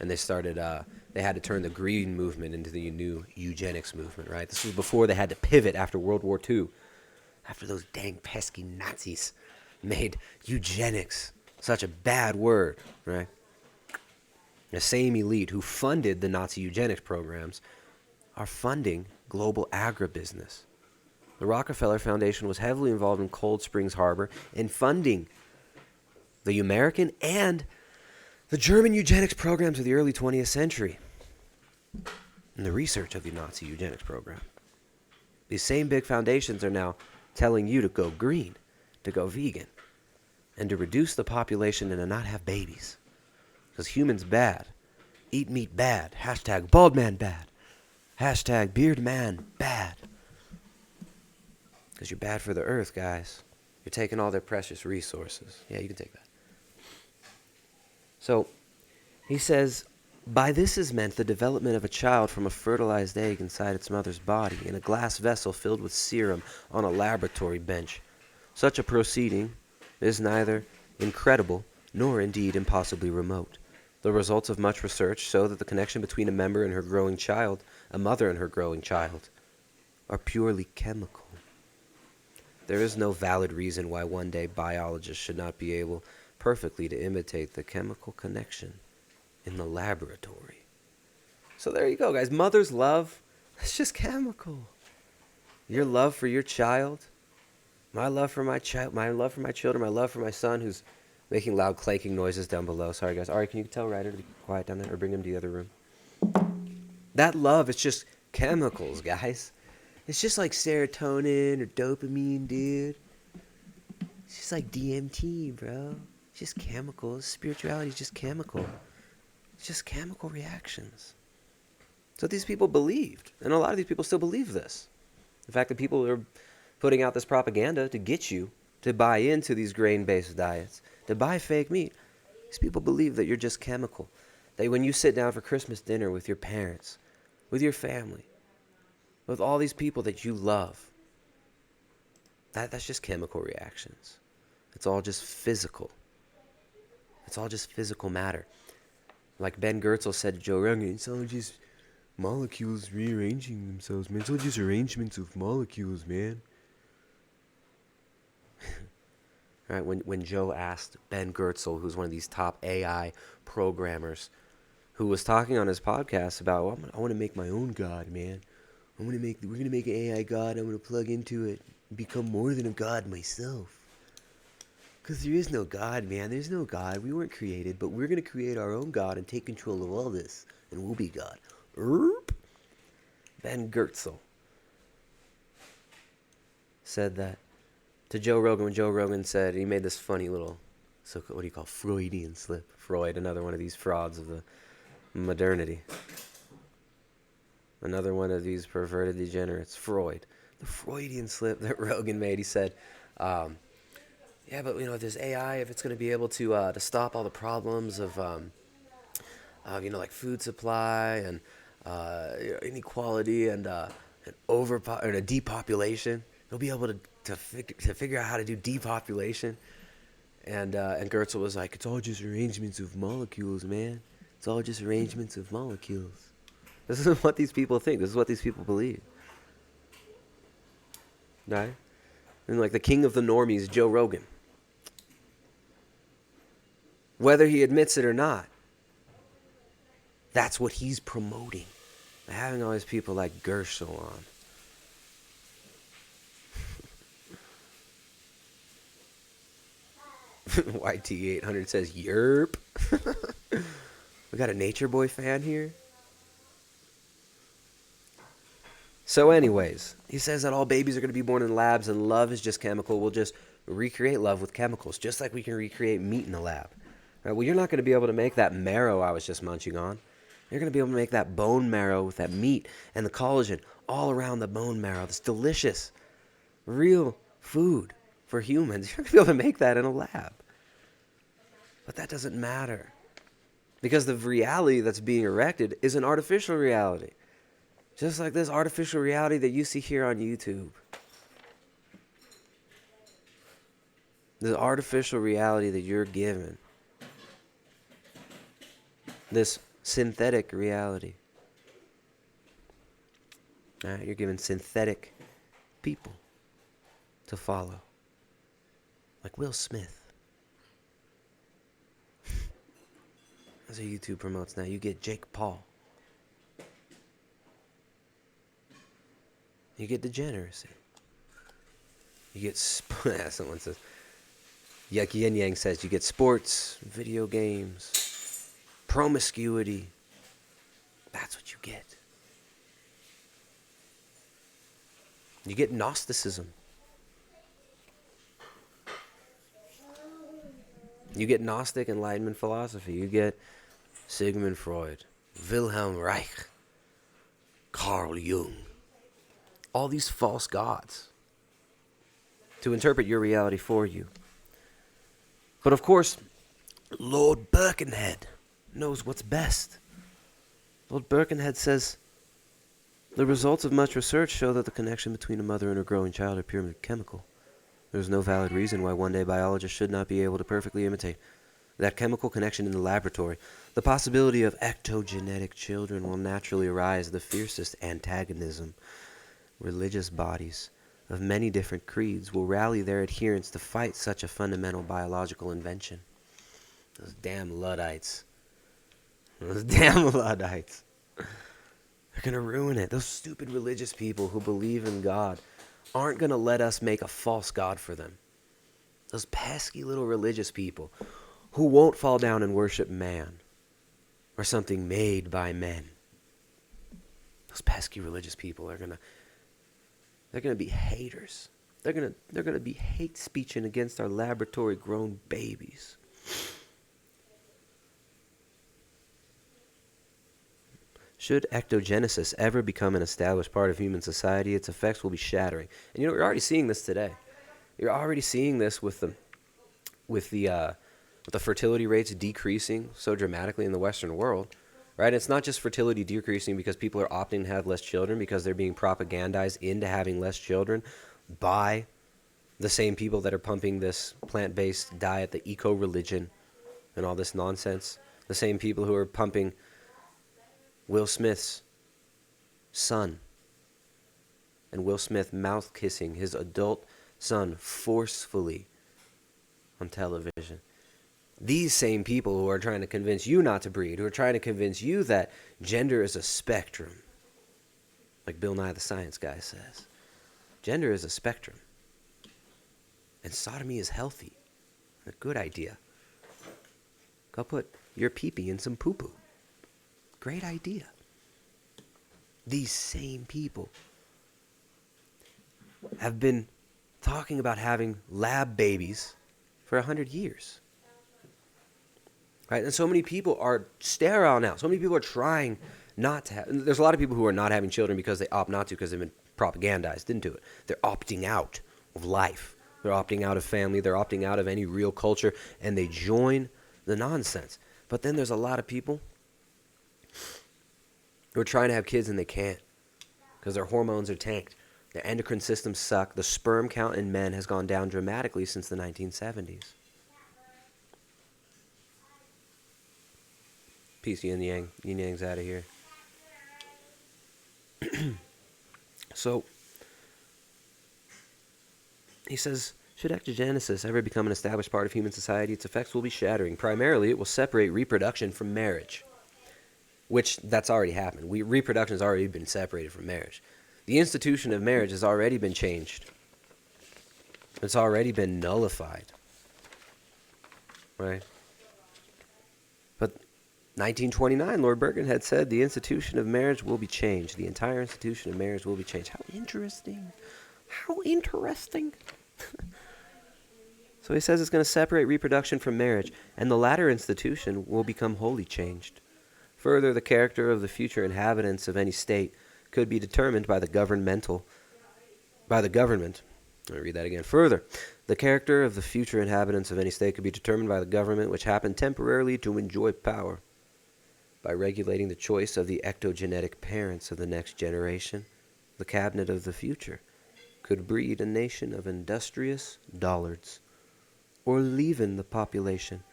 and they had to turn the green movement into the new eugenics movement, right? This was before they had to pivot after World War II, after those dang pesky Nazis made eugenics such a bad word, right? The same elite who funded the Nazi eugenics programs are funding global agribusiness. The Rockefeller Foundation was heavily involved in Cold Springs Harbor in funding the American and the German eugenics programs of the early 20th century and the research of the Nazi eugenics program. These same big foundations are now telling you to go green, to go vegan, and to reduce the population and to not have babies. Because humans bad. Eat meat bad. Hashtag bald man bad. Hashtag beard man bad. Because you're bad for the earth, guys. You're taking all their precious resources. Yeah, you can take that. So, he says, by this is meant the development of a child from a fertilized egg inside its mother's body in a glass vessel filled with serum on a laboratory bench. Such a proceeding is neither incredible nor indeed impossibly remote. The results of much research show that the connection between a mother and her growing child, are purely chemical. There is no valid reason why one day biologists should not be able perfectly to imitate the chemical connection in the laboratory. So there you go, guys. Mother's love, it's just chemical. Your love for your child, my love for my child, my love for my children, my love for my son who's making loud clanking noises down below. Sorry, guys. Ari, can you tell Ryder to be quiet down there or bring him to the other room? That love, it's just chemicals, guys. It's just like serotonin or dopamine, dude. It's just like DMT, bro. It's just chemicals. Spirituality is just chemical. It's just chemical reactions. That's what these people believed. And a lot of these people still believe this. The fact that people are putting out this propaganda to get you to buy into these grain-based diets, to buy fake meat. These people believe that you're just chemical. That when you sit down for Christmas dinner with your parents, with your family, with all these people that you love, that's just chemical reactions. It's all just physical. It's all just physical matter. Like Ben Goertzel said to Joe Rogan, it's all just molecules rearranging themselves, man. It's all just arrangements of molecules, man. Right, when Joe asked Ben Goertzel, who's one of these top AI programmers, who was talking on his podcast about, well, I want to make my own God, man. We're gonna make an AI God. I'm gonna plug into it and become more than a God myself. Because there is no God, man. There's no God. We weren't created, but we're gonna create our own God and take control of all this, and we'll be God. Ben Goertzel said that to Joe Rogan when Joe Rogan said, he made this funny little, so what do you call Freudian slip? Freud, another one of these frauds of the modernity. Another one of these perverted degenerates, Freud. The Freudian slip that Rogan made, he said, yeah, but if there's AI, if it's going to be able to stop all the problems of like food supply and inequality and depopulation, it'll be able to figure out how to do depopulation. And Goertzel was like, it's all just arrangements of molecules, man. It's all just arrangements of molecules. This is what these people think. This is what these people believe. Right? And like the king of the normies, Joe Rogan. Whether he admits it or not, that's what he's promoting. Having all these people like Goertzel on. YT800 says, yerp. We got a Nature Boy fan here. So anyways, he says that all babies are going to be born in labs and love is just chemical. We'll just recreate love with chemicals, just like we can recreate meat in a lab. Right, well, you're not going to be able to make that marrow I was just munching on. You're going to be able to make that bone marrow with that meat and the collagen all around the bone marrow. This delicious, real food for humans. You're going to be able to make that in a lab. But that doesn't matter. Because the reality that's being erected is an artificial reality. Just like this artificial reality that you see here on YouTube. The artificial reality that you're given. This synthetic reality. All right, you're given synthetic people to follow. Like Will Smith. That's what YouTube promotes now. You get Jake Paul. You get degeneracy. You get... someone says... Yucky Yin Yang says you get sports, video games, promiscuity. That's what you get. You get Gnosticism. You get Gnostic Enlightenment philosophy. You get Sigmund Freud, Wilhelm Reich, Carl Jung. All these false gods to interpret your reality for you. But of course, Lord Birkenhead knows what's best. Lord Birkenhead says, the results of much research show that the connection between a mother and her growing child are purely chemical. There is no valid reason why one day biologists should not be able to perfectly imitate that chemical connection in the laboratory. The possibility of ectogenetic children will naturally arise the fiercest antagonism. Religious bodies of many different creeds will rally their adherents to fight such a fundamental biological invention. Those damn Luddites. Those damn Luddites. They're going to ruin it. Those stupid religious people who believe in God aren't going to let us make a false god for them. Those pesky little religious people who won't fall down and worship man or something made by men. Those pesky religious people are going to... They're going to be haters. They're going to be hate speeching against our laboratory grown babies. Should ectogenesis ever become an established part of human society, its effects will be shattering. And you know, we're already seeing this today. You're already seeing this with the fertility rates decreasing so dramatically in the Western world. Right? It's not just fertility decreasing because people are opting to have less children because they're being propagandized into having less children by the same people that are pumping this plant-based diet, the eco-religion, and all this nonsense. The same people who are pumping Will Smith's son and Will Smith mouth-kissing his adult son forcefully on television. These same people who are trying to convince you not to breed, who are trying to convince you that gender is a spectrum, like Bill Nye the Science Guy says. Gender is a spectrum. And sodomy is healthy. A good idea. Go put your pee-pee in some poo-poo. Great idea. These same people have been talking about having lab babies for 100 years. Right? And so many people are sterile now. So many people are trying not to have... There's a lot of people who are not having children because they opt not to because they've been propagandized into it. They're opting out of life. They're opting out of family. They're opting out of any real culture. And they join the nonsense. But then there's a lot of people who are trying to have kids and they can't because their hormones are tanked. Their endocrine systems suck. The sperm count in men has gone down dramatically since the 1970s. Peace, yin yang. Yin yang's out of here. So, he says, should ectogenesis ever become an established part of human society, its effects will be shattering. Primarily, it will separate reproduction from marriage, which that's already happened. Reproduction has already been separated from marriage. The institution of marriage has already been changed. It's already been nullified. right? But 1929, Lord Birkenhead said the institution of marriage will be changed. The entire institution of marriage will be changed. How interesting. How interesting. So he says it's going to separate reproduction from marriage, and the latter institution will become wholly changed. Further, the character of the future inhabitants of any state could be determined by the government. Let me read that again. Further, the character of the future inhabitants of any state could be determined by the government which happened temporarily to enjoy power. By regulating the choice of the ectogenetic parents of the next generation, the cabinet of the future could breed a nation of industrious dollards, or leaven the population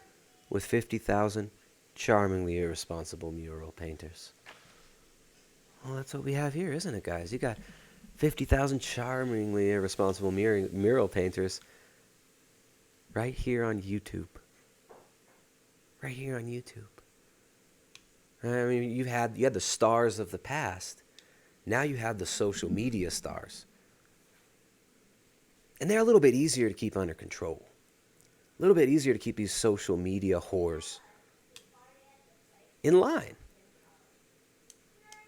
with 50,000 charmingly irresponsible mural painters. Well, that's what we have here, isn't it, guys? You got 50,000 charmingly irresponsible mural painters right here on YouTube. Right here on YouTube. I mean, you had the stars of the past. Now you have the social media stars. And they're a little bit easier to keep under control. A little bit easier to keep these social media whores in line.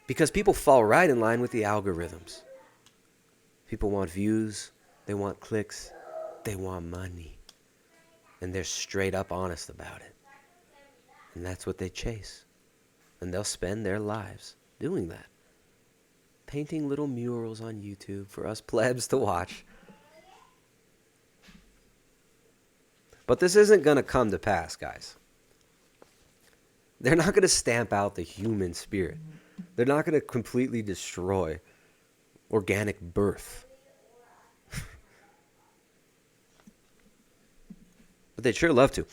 Because people fall right in line with the algorithms. People want views, they want clicks, they want money. And they're straight up honest about it. And that's what they chase. And they'll spend their lives doing that. Painting little murals on YouTube for us plebs to watch. But this isn't going to come to pass, guys. They're not going to stamp out the human spirit. They're not going to completely destroy organic birth. But they'd sure love to.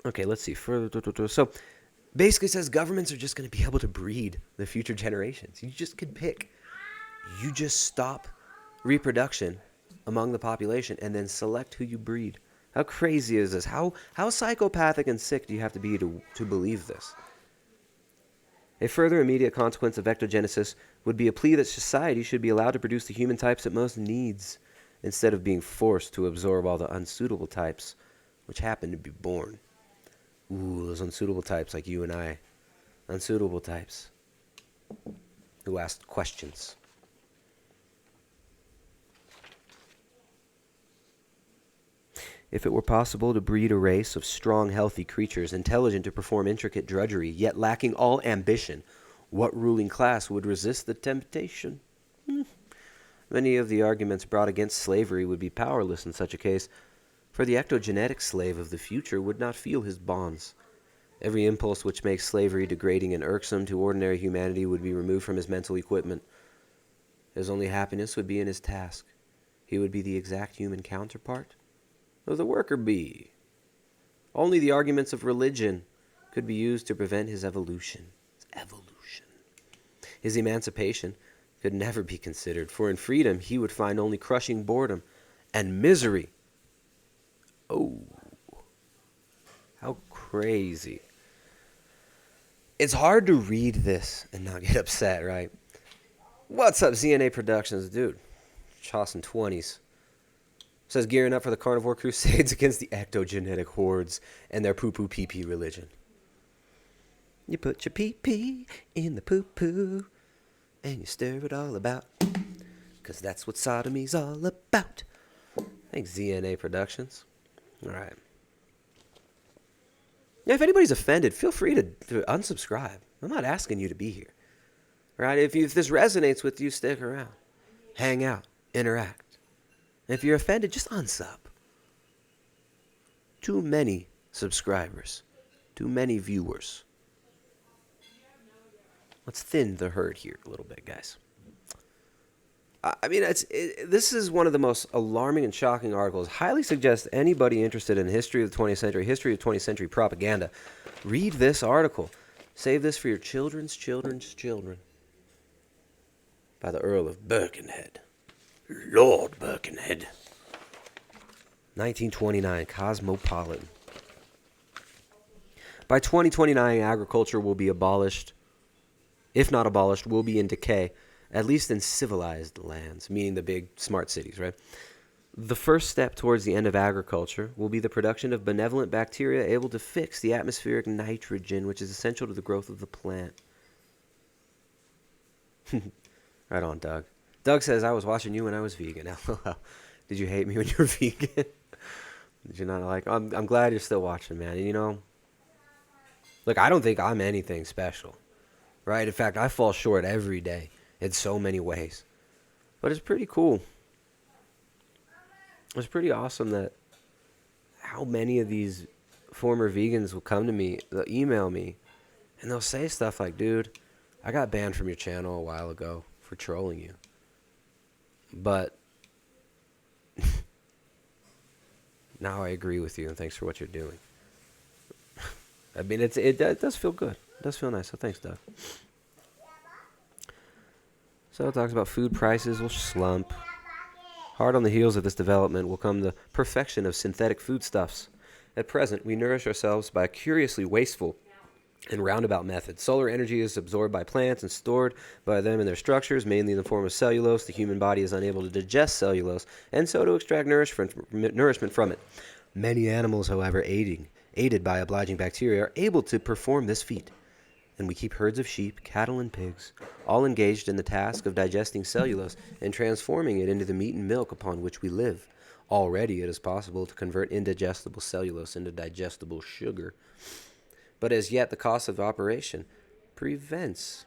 Okay, let's see. So basically says governments are just going to be able to breed the future generations. You just can pick. You just stop reproduction among the population and then select who you breed. How crazy is this? How psychopathic and sick do you have to be to believe this? A further immediate consequence of ectogenesis would be a plea that society should be allowed to produce the human types it most needs, instead of being forced to absorb all the unsuitable types which happen to be born. Ooh, those unsuitable types like you and I. Unsuitable types who ask questions. If it were possible to breed a race of strong, healthy creatures, intelligent to perform intricate drudgery, yet lacking all ambition, what ruling class would resist the temptation? Many of the arguments brought against slavery would be powerless in such a case, for the ectogenetic slave of the future would not feel his bonds. Every impulse which makes slavery degrading and irksome to ordinary humanity would be removed from his mental equipment. His only happiness would be in his task. He would be the exact human counterpart of the worker bee. Only the arguments of religion could be used to prevent his evolution. His emancipation could never be considered, for in freedom he would find only crushing boredom and misery. Oh, how crazy. It's hard to read this and not get upset, right? What's up, ZNA Productions? Dude, tossing 20s. Says gearing up for the carnivore crusades against the ectogenetic hordes and their poo-poo pee-pee religion. You put your pee-pee in the poo-poo and you stir it all about, 'cause that's what sodomy's all about. Thanks, ZNA Productions. All right. Yeah, if anybody's offended, feel free to unsubscribe. I'm not asking you to be here. Right? If this resonates with you, stick around. Hang out. Interact. If you're offended, just unsub. Too many subscribers. Too many viewers. Let's thin the herd here a little bit, guys. I mean, this is one of the most alarming and shocking articles. Highly suggest anybody interested in history of the 20th century, history of 20th century propaganda, read this article. Save this for your children's children's children. By the Earl of Birkenhead. Lord Birkenhead. 1929, Cosmopolitan. By 2029, agriculture will be abolished. If not abolished, will be in decay, at least in civilized lands, meaning the big smart cities, right? The first step towards the end of agriculture will be the production of benevolent bacteria able to fix the atmospheric nitrogen, which is essential to the growth of the plant. Right on, Doug. Doug says, I was watching you when I was vegan. Did you hate me when you were vegan? Did you not like? I'm glad you're still watching, man. And, you know, look, I don't think I'm anything special, right? In fact, I fall short every day in so many ways. But it's pretty cool. It's pretty awesome that how many of these former vegans will come to me, they'll email me, and they'll say stuff like, dude, I got banned from your channel a while ago for trolling you. But now I agree with you, and thanks for what you're doing. I mean, it does feel good. It does feel nice, so thanks, Doug. So it talks about food prices will slump. Hard on the heels of this development will come the perfection of synthetic foodstuffs. At present, we nourish ourselves by a curiously wasteful and roundabout method. Solar energy is absorbed by plants and stored by them in their structures, mainly in the form of cellulose. The human body is unable to digest cellulose, and so to extract nourishment from it. Many animals, however, aided by obliging bacteria, are able to perform this feat. And we keep herds of sheep, cattle, and pigs, all engaged in the task of digesting cellulose and transforming it into the meat and milk upon which we live. Already it is possible to convert indigestible cellulose into digestible sugar. But as yet the cost of operation prevents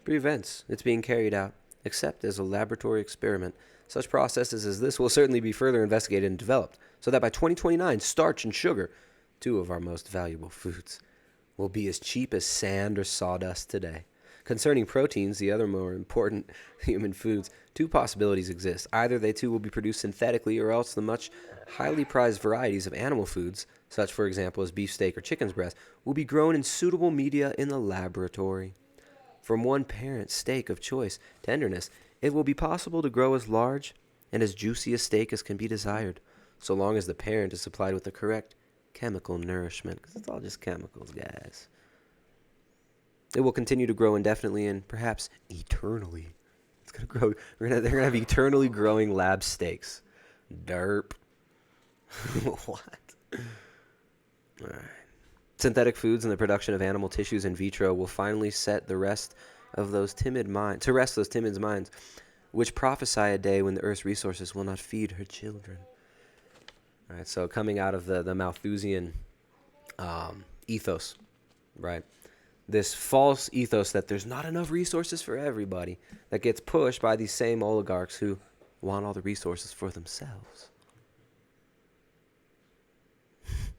its being carried out, except as a laboratory experiment. Such processes as this will certainly be further investigated and developed, so that by 2029, starch and sugar, two of our most valuable foods, will be as cheap as sand or sawdust today. Concerning proteins, the other more important human foods, two possibilities exist. Either they too will be produced synthetically, or else the much highly prized varieties of animal foods, such for example as beefsteak or chicken's breast, will be grown in suitable media in the laboratory. From one parent steak of choice tenderness, it will be possible to grow as large and as juicy a steak as can be desired, so long as the parent is supplied with the correct chemical nourishment, because it's all just chemicals, guys. It will continue to grow indefinitely and perhaps eternally. It's gonna grow. They're gonna have eternally growing lab steaks. Derp. What? All right. Synthetic foods and the production of animal tissues in vitro will finally set the rest of those timid minds, which prophesy a day when the Earth's resources will not feed her children. All right, so coming out of the Malthusian ethos, right? This false ethos that there's not enough resources for everybody, that gets pushed by these same oligarchs who want all the resources for themselves.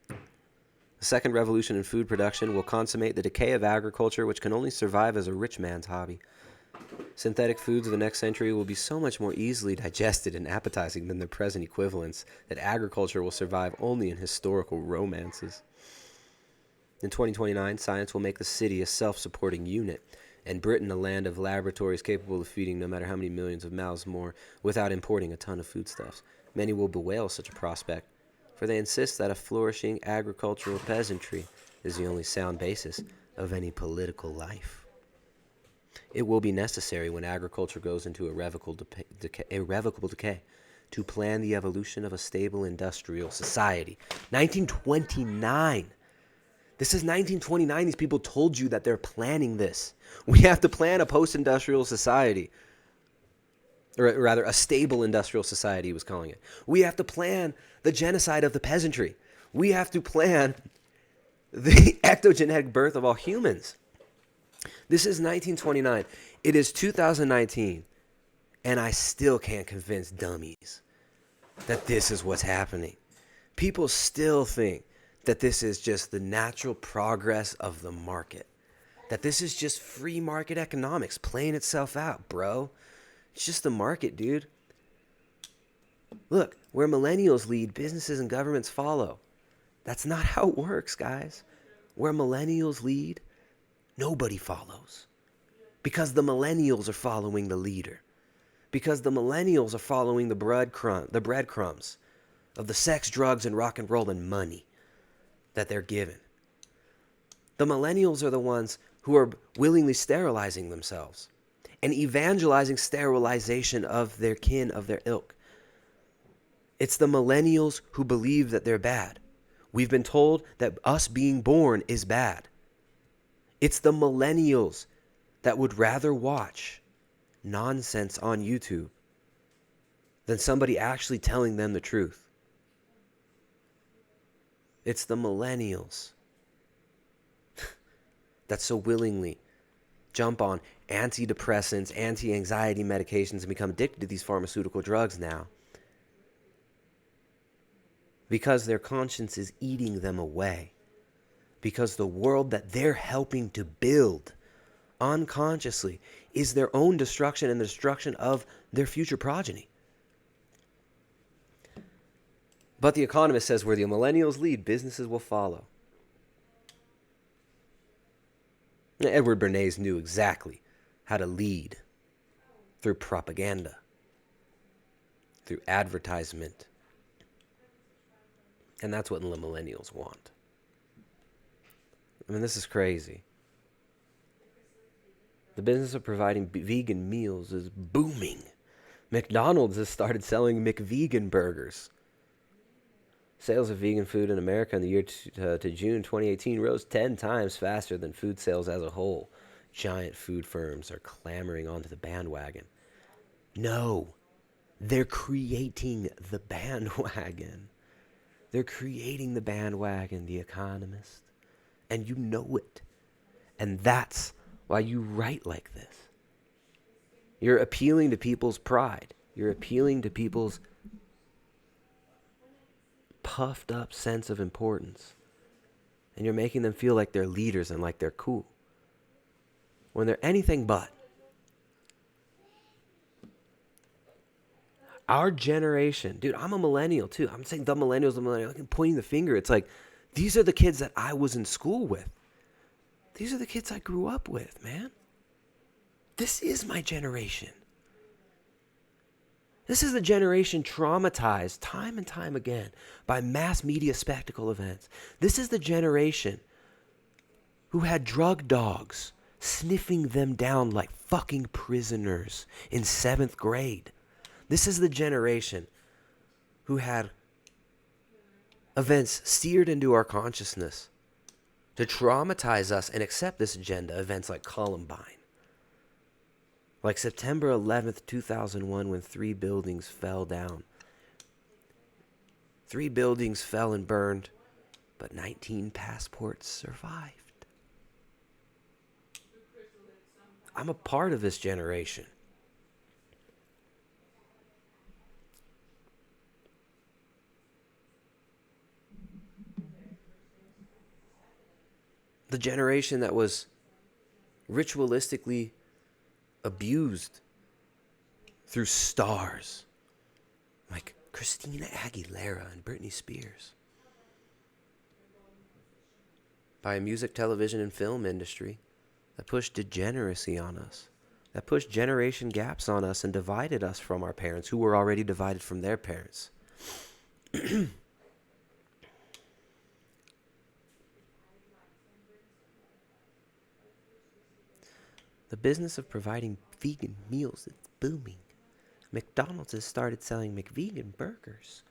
The second revolution in food production will consummate the decay of agriculture, which can only survive as a rich man's hobby. Synthetic foods of the next century will be so much more easily digested and appetizing than their present equivalents that agriculture will survive only in historical romances. In 2029, science will make the city a self-supporting unit, and Britain a land of laboratories capable of feeding no matter how many millions of mouths more without importing a ton of foodstuffs. Many will bewail such a prospect, for they insist that a flourishing agricultural peasantry is the only sound basis of any political life. It will be necessary when agriculture goes into irrevocable decay to plan the evolution of a stable industrial society. 1929. This is 1929. These people told you that they're planning this. We have to plan a post-industrial society. Or rather, a stable industrial society, he was calling it. We have to plan the genocide of the peasantry. We have to plan the ectogenetic birth of all humans. This is 1929. It is 2019, and I still can't convince dummies that this is what's happening. People still think that this is just the natural progress of the market, that this is just free market economics playing itself out, bro. It's just the market, dude. Look, where millennials lead, businesses and governments follow. That's not how it works, guys. Where millennials lead, nobody follows. Because the millennials are following the leader. Because the millennials are following the breadcrumbs of the sex, drugs, and rock and roll and money that they're given. The millennials are the ones who are willingly sterilizing themselves and evangelizing sterilization of their kin, of their ilk. It's the millennials who believe that they're bad. We've been told that us being born is bad. It's the millennials that would rather watch nonsense on YouTube than somebody actually telling them the truth. It's the millennials that so willingly jump on antidepressants, anti-anxiety medications, and become addicted to these pharmaceutical drugs now because their conscience is eating them away. Because the world that they're helping to build unconsciously is their own destruction and the destruction of their future progeny. But The Economist says where the millennials lead, businesses will follow. Edward Bernays knew exactly how to lead through propaganda, through advertisement. And that's what the millennials want. I mean, this is crazy. The business of providing vegan meals is booming. McDonald's has started selling McVegan burgers. Sales of vegan food in America in the year to June 2018 rose 10 times faster than food sales as a whole. Giant food firms are clamoring onto the bandwagon. No, they're creating the bandwagon. They're creating the bandwagon, The Economist. And you know it. And that's why you write like this. You're appealing to people's pride. You're appealing to people's puffed up sense of importance. And you're making them feel like they're leaders and like they're cool, when they're anything but. Our generation, dude, I'm a millennial too. I'm saying the millennials, I'm pointing the finger. It's like, these are the kids that I was in school with. These are the kids I grew up with, man. This is my generation. This is the generation traumatized time and time again by mass media spectacle events. This is the generation who had drug dogs sniffing them down like fucking prisoners in 7th grade. This is the generation who had events seared into our consciousness to traumatize us and accept this agenda. Events like Columbine, like September 11th, 2001, when 3 buildings fell down. 3 buildings fell and burned, but 19 passports survived. I'm a part of this generation. The generation that was ritualistically abused through stars like Christina Aguilera and Britney Spears. By a music, television, and film industry that pushed degeneracy on us, that pushed generation gaps on us and divided us from our parents who were already divided from their parents. The business of providing vegan meals is booming. McDonald's has started selling McVegan burgers.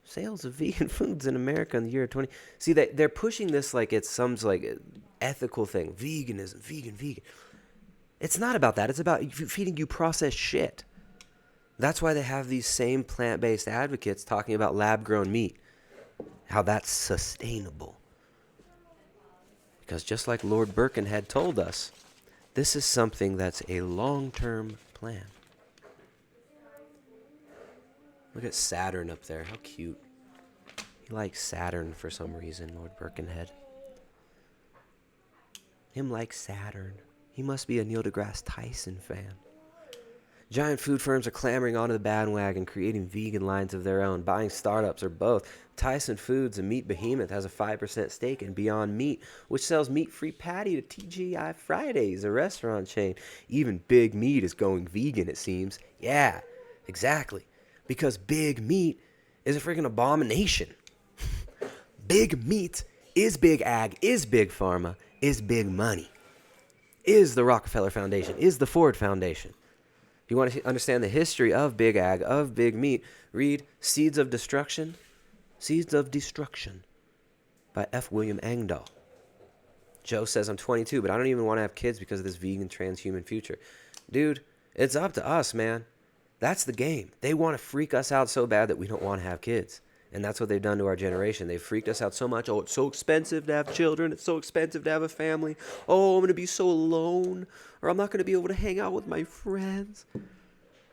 Sales of vegan foods in America in the year 20. See, they're pushing this like it's some like ethical thing. Veganism, vegan. It's not about that. It's about feeding you processed shit. That's why they have these same plant-based advocates talking about lab-grown meat. How that's sustainable. Because just like Lord Birkenhead told us, this is something that's a long-term plan. Look at Saturn up there. How cute. He likes Saturn for some reason, Lord Birkenhead. Him likes Saturn. He must be a Neil deGrasse Tyson fan. Giant food firms are clamoring onto the bandwagon, creating vegan lines of their own, buying startups or both. Tyson Foods, a meat behemoth, has a 5% stake in Beyond Meat, which sells meat-free patty to TGI Fridays, a restaurant chain. Even Big Meat is going vegan, it seems. Yeah, exactly. Because Big Meat is a freaking abomination. Big Meat is Big Ag, is Big Pharma, is Big Money, is the Rockefeller Foundation, is the Ford Foundation. If you want to understand the history of Big Ag, of Big Meat, read Seeds of Destruction by F. William Engdahl. Joe says, I'm 22, but I don't even want to have kids because of this vegan transhuman future. Dude, it's up to us, man. That's the game. They want to freak us out so bad that we don't want to have kids. And that's what they've done to our generation. They've freaked us out so much. Oh, it's so expensive to have children. It's so expensive to have a family. Oh, I'm going to be so alone. Or I'm not going to be able to hang out with my friends.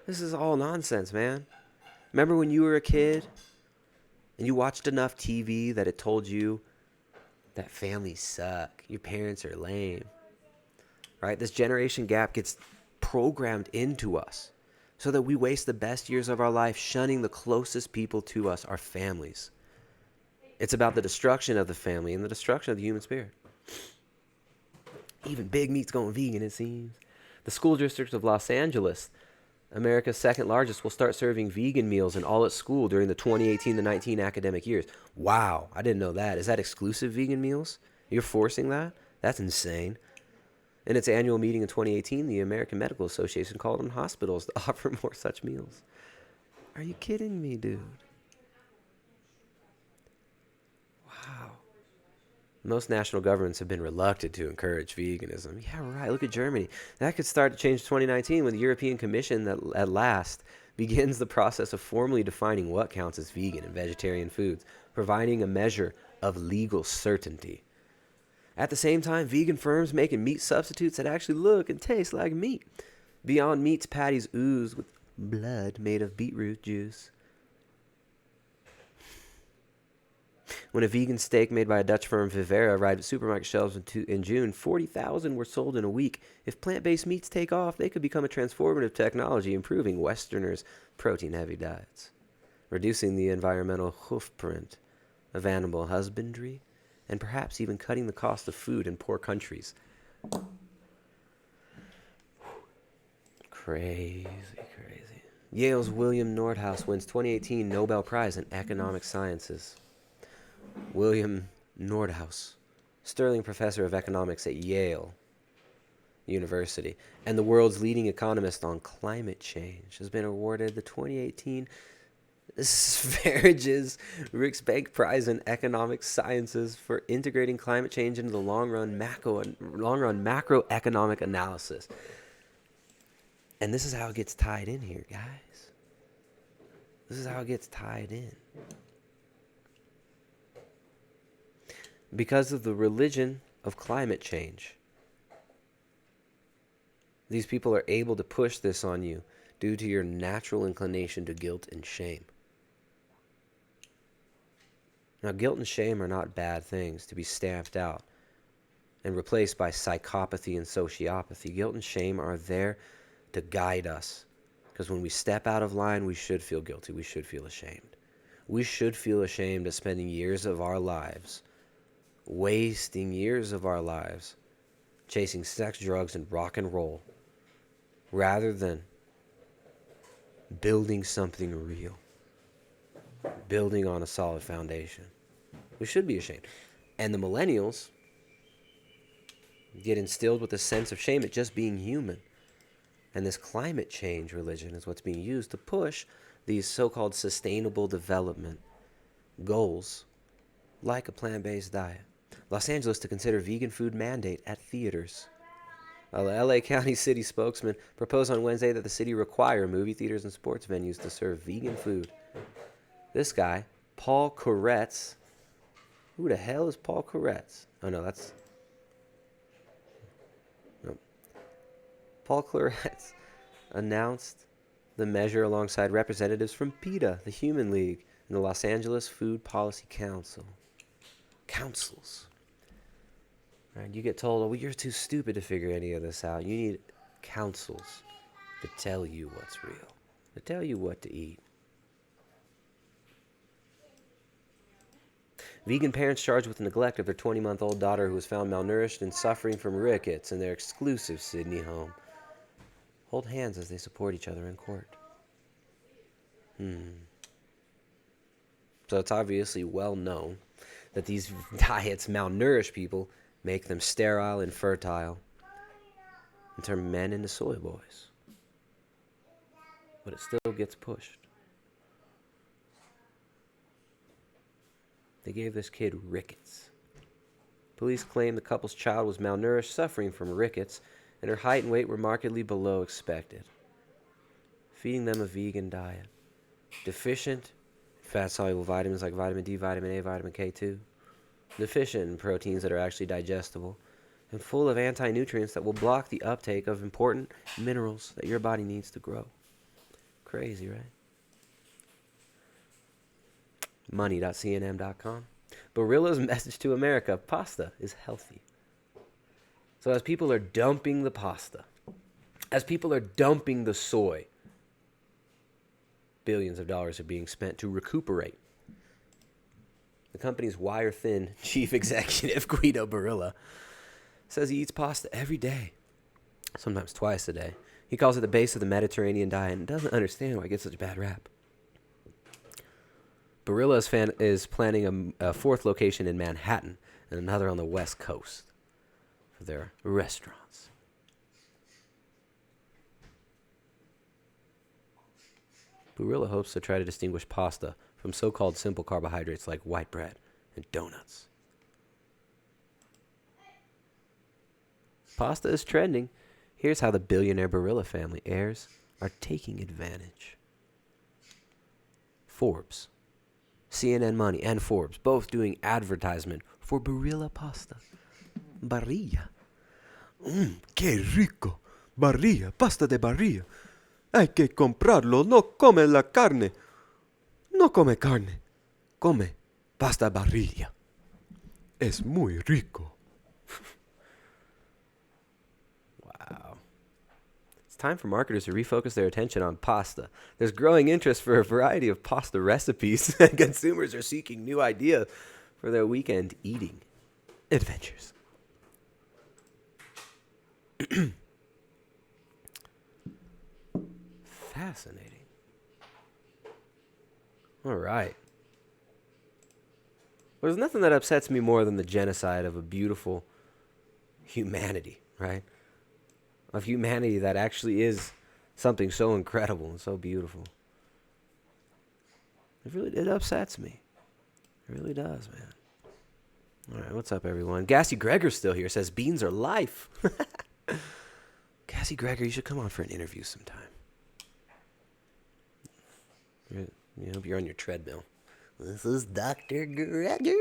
This is all nonsense, man. Remember when you were a kid and you watched enough TV that it told you that families suck, your parents are lame, right? This generation gap gets programmed into us so that we waste the best years of our life shunning the closest people to us, our families. It's about the destruction of the family and the destruction of the human spirit. Even Big Meat's going vegan, it seems. The school district of Los Angeles, America's second largest, will start serving vegan meals in all its school during the 2018 to 19 academic years. Wow, I didn't know that. Is that exclusive vegan meals? You're forcing that? That's insane. In its annual meeting in 2018, the American Medical Association called on hospitals to offer more such meals. Are you kidding me, dude? Wow. Most national governments have been reluctant to encourage veganism. Yeah, right. Look at Germany. That could start to change 2019 when the European Commission that at last begins the process of formally defining what counts as vegan and vegetarian foods, providing a measure of legal certainty. At the same time, vegan firms making meat substitutes that actually look and taste like meat. Beyond Meat's patties ooze with blood made of beetroot juice. When a vegan steak made by a Dutch firm Vivera arrived at supermarket shelves in June, 40,000 were sold in a week. If plant-based meats take off, they could become a transformative technology, improving Westerners' protein-heavy diets, reducing the environmental hoofprint of animal husbandry, and perhaps even cutting the cost of food in poor countries. Crazy. Yale's William Nordhaus wins 2018 Nobel Prize in Economic Sciences. William Nordhaus, Sterling Professor of Economics at Yale University and the world's leading economist on climate change, has been awarded the 2018 Sveriges Riksbank Prize in Economic Sciences for integrating climate change into the long-run macroeconomic analysis. And this is how it gets tied in here, guys. This is how it gets tied in. Because of the religion of climate change, these people are able to push this on you due to your natural inclination to guilt and shame. Now, guilt and shame are not bad things to be stamped out and replaced by psychopathy and sociopathy. Guilt and shame are there to guide us. Because when we step out of line, we should feel guilty. We should feel ashamed. We should feel ashamed of spending years of our lives, wasting years of our lives, chasing sex, drugs, and rock and roll, rather than building something real, building on a solid foundation. We should be ashamed. And the millennials get instilled with a sense of shame at just being human. And this climate change religion is what's being used to push these so-called sustainable development goals, like a plant-based diet. Los Angeles to consider vegan food mandate at theaters. The LA County City spokesman proposed on Wednesday that the city require movie theaters and sports venues to serve vegan food. This guy, Paul Koretz. Who the hell is Paul Koretz? Oh, no, that's... No. Paul Koretz announced the measure alongside representatives from PETA, the Human League, and the Los Angeles Food Policy Council. Councils. Right? You get told, oh, well, you're too stupid to figure any of this out. You need councils to tell you what's real, to tell you what to eat. Vegan parents charged with the neglect of their 20-month-old daughter who was found malnourished and suffering from rickets in their exclusive Sydney home. Hold hands as they support each other in court. So it's obviously well known that these diets malnourish people, make them sterile and fertile, and turn men into soy boys. but it still gets pushed. They gave this kid rickets. Police claim the couple's child was malnourished, suffering from rickets, and her height and weight were markedly below expected. Feeding them a vegan diet. Deficient in fat-soluble vitamins like vitamin D, vitamin A, vitamin K2. Deficient in proteins that are actually digestible. And full of anti-nutrients that will block the uptake of important minerals that your body needs to grow. Crazy, right? Money.cnn.com. Barilla's message to America: pasta is healthy. So as people are dumping the pasta, as people are dumping the soy, billions of dollars are being spent to recuperate. The company's wire-thin chief executive, Guido Barilla, says he eats pasta every day, sometimes twice a day. He calls it the base of the Mediterranean diet and doesn't understand why it gets such a bad rap. Barilla is planning a fourth location in Manhattan and another on the West Coast for their restaurants. Barilla hopes to try to distinguish pasta from so-called simple carbohydrates like white bread and donuts. Pasta is trending. Here's how the billionaire Barilla family heirs are taking advantage. Forbes, CNN Money, and Forbes both doing advertisement for Barilla pasta. Barilla. Qué rico. Barilla, pasta de barilla. Hay que comprarlo. No come la carne. No come carne. Come pasta barilla. Es muy rico. Wow. It's time for marketers to refocus their attention on pasta. There's growing interest for a variety of pasta recipes, and consumers are seeking new ideas for their weekend eating adventures. Fascinating. All right. There's nothing that upsets me more than the genocide of a beautiful humanity, right? Of humanity that actually is something so incredible and so beautiful. It upsets me. It really does, man. All right, what's up, everyone? Gassy Gregor's still here. Says beans are life. Gassy Gregor, you should come on for an interview sometime. You hope you're on your treadmill. This is Dr. Gregor.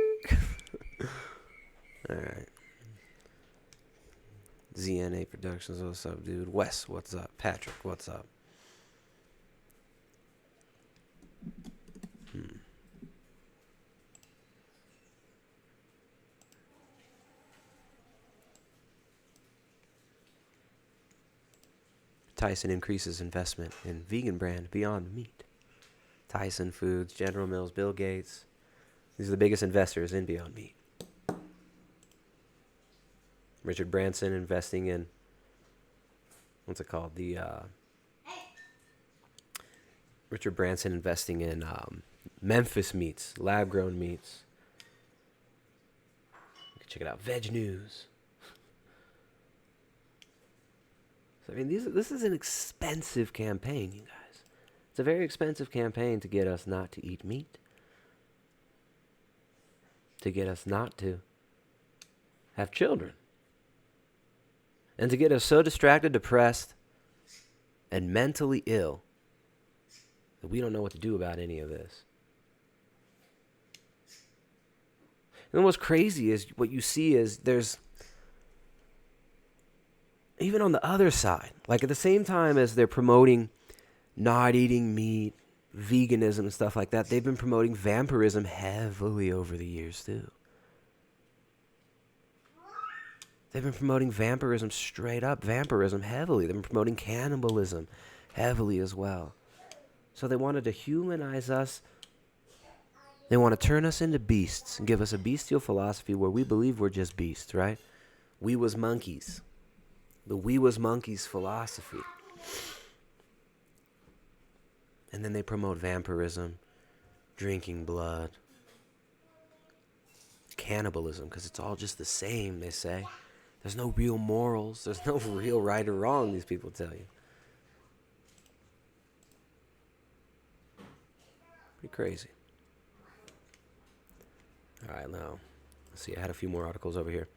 All right. ZNA Productions, what's up, dude? Wes, what's up? Patrick, what's up? Tyson increases investment in vegan brand Beyond Meat. Tyson Foods, General Mills, Bill Gates. These are the biggest investors in Beyond Meat. Richard Branson investing in, what's it called? Richard Branson investing in Memphis Meats, lab-grown meats. You can check it out. Veg News. So, I mean, this is an expensive campaign, you guys. It's a very expensive campaign to get us not to eat meat. To get us not to have children. And to get us so distracted, depressed, and mentally ill that we don't know what to do about any of this. And what's crazy is what you see is there's, even on the other side, like at the same time as they're promoting not eating meat, veganism and stuff like that, they've been promoting vampirism heavily over the years too. They've been promoting vampirism straight up, vampirism heavily. They've been promoting cannibalism heavily as well. So they wanted to humanize us. They want to turn us into beasts and give us a bestial philosophy where we believe we're just beasts, right? We was monkeys. The we was monkeys philosophy. And then they promote vampirism, drinking blood, cannibalism, because it's all just the same, they say. There's no real morals. There's no real right or wrong, these people tell you. Crazy. All right, now let's see. I had a few more articles over here.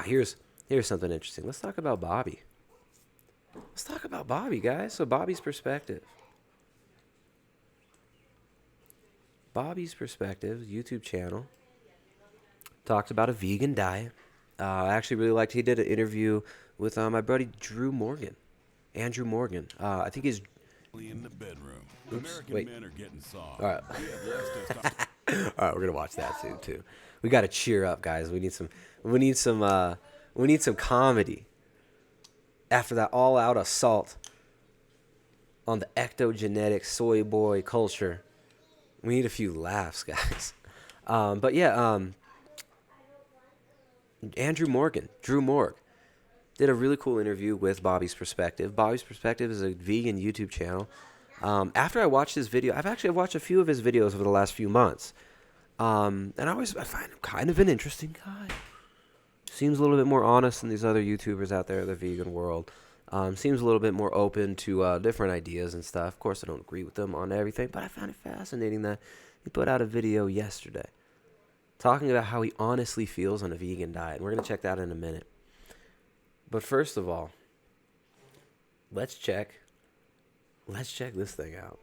Here's something interesting. Let's talk about Bobby. Let's talk about Bobby, guys. So Bobby's perspective. Bobby's Perspective YouTube channel talks about a vegan diet. I actually really liked. He did an interview with my buddy Andrew Morgan. I think he's in the bedroom. Oops, American wait. men are getting soft. All right. We have less testosterone. All right, we're gonna watch that soon too. We gotta cheer up, guys. We need some comedy after that all-out assault on the ectogenetic soy boy culture. We need a few laughs, guys. But yeah, Drew Morg, did a really cool interview with Bobby's Perspective. Bobby's Perspective is a vegan YouTube channel. After I watched his video, I've watched a few of his videos over the last few months. And I find him kind of an interesting guy. Seems a little bit more honest than these other YouTubers out there in the vegan world. Seems a little bit more open to different ideas and stuff. Of course, I don't agree with them on everything, but I found it fascinating that he put out a video yesterday talking about how he honestly feels on a vegan diet. And we're going to check that in a minute. But first of all, let's check this thing out.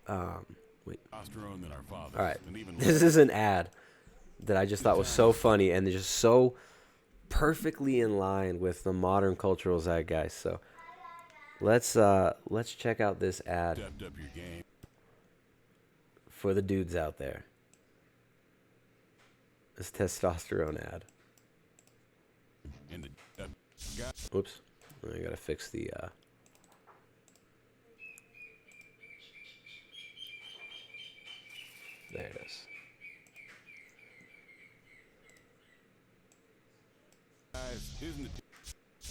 Wait. Than our fathers, all right. and even This is an ad that I just thought was so funny and just so perfectly in line with the modern cultural zeitgeist. So let's check out this ad stepped up your game. for the dudes out there. This testosterone ad. In the guy, Oops. I gotta fix the there it is.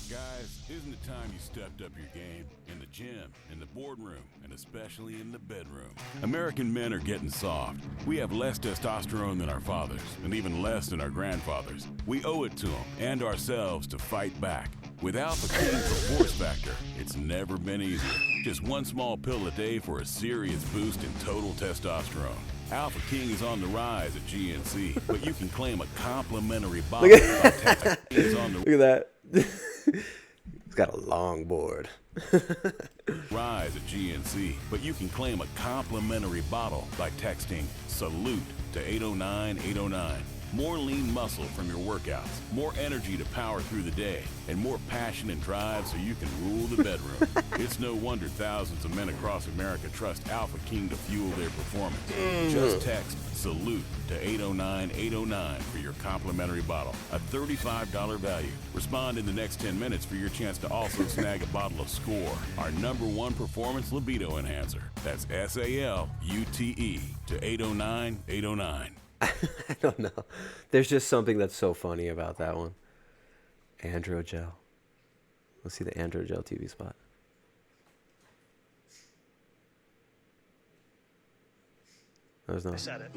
Guys, isn't it time you stepped up your game? In the gym, in the boardroom, and especially in the bedroom. American men are getting soft. We have less testosterone than our fathers, and even less than our grandfathers. We owe it to them and ourselves to fight back. With Alpha King for Force Factor, it's never been easier. Just one small pill a day for a serious boost in total testosterone. Alpha King is on the rise at GNC, but you can claim a complimentary bottle. Look at that. He's got a long board. Rise at GNC, but you can claim a complimentary bottle by texting SALUTE to 809-809. More lean muscle from your workouts, more energy to power through the day, and more passion and drive so you can rule the bedroom. It's no wonder thousands of men across America trust Alpha King to fuel their performance. Just text SALUTE to 809-809 for your complimentary bottle, a $35 value. Respond in the next 10 minutes for your chance to also snag a bottle of SCORE, our #1 performance libido enhancer. That's SALUTE to 809-809. I don't know. There's just something that's so funny about that one. Androgel. Let's see the Androgel TV spot. There's no. I said it.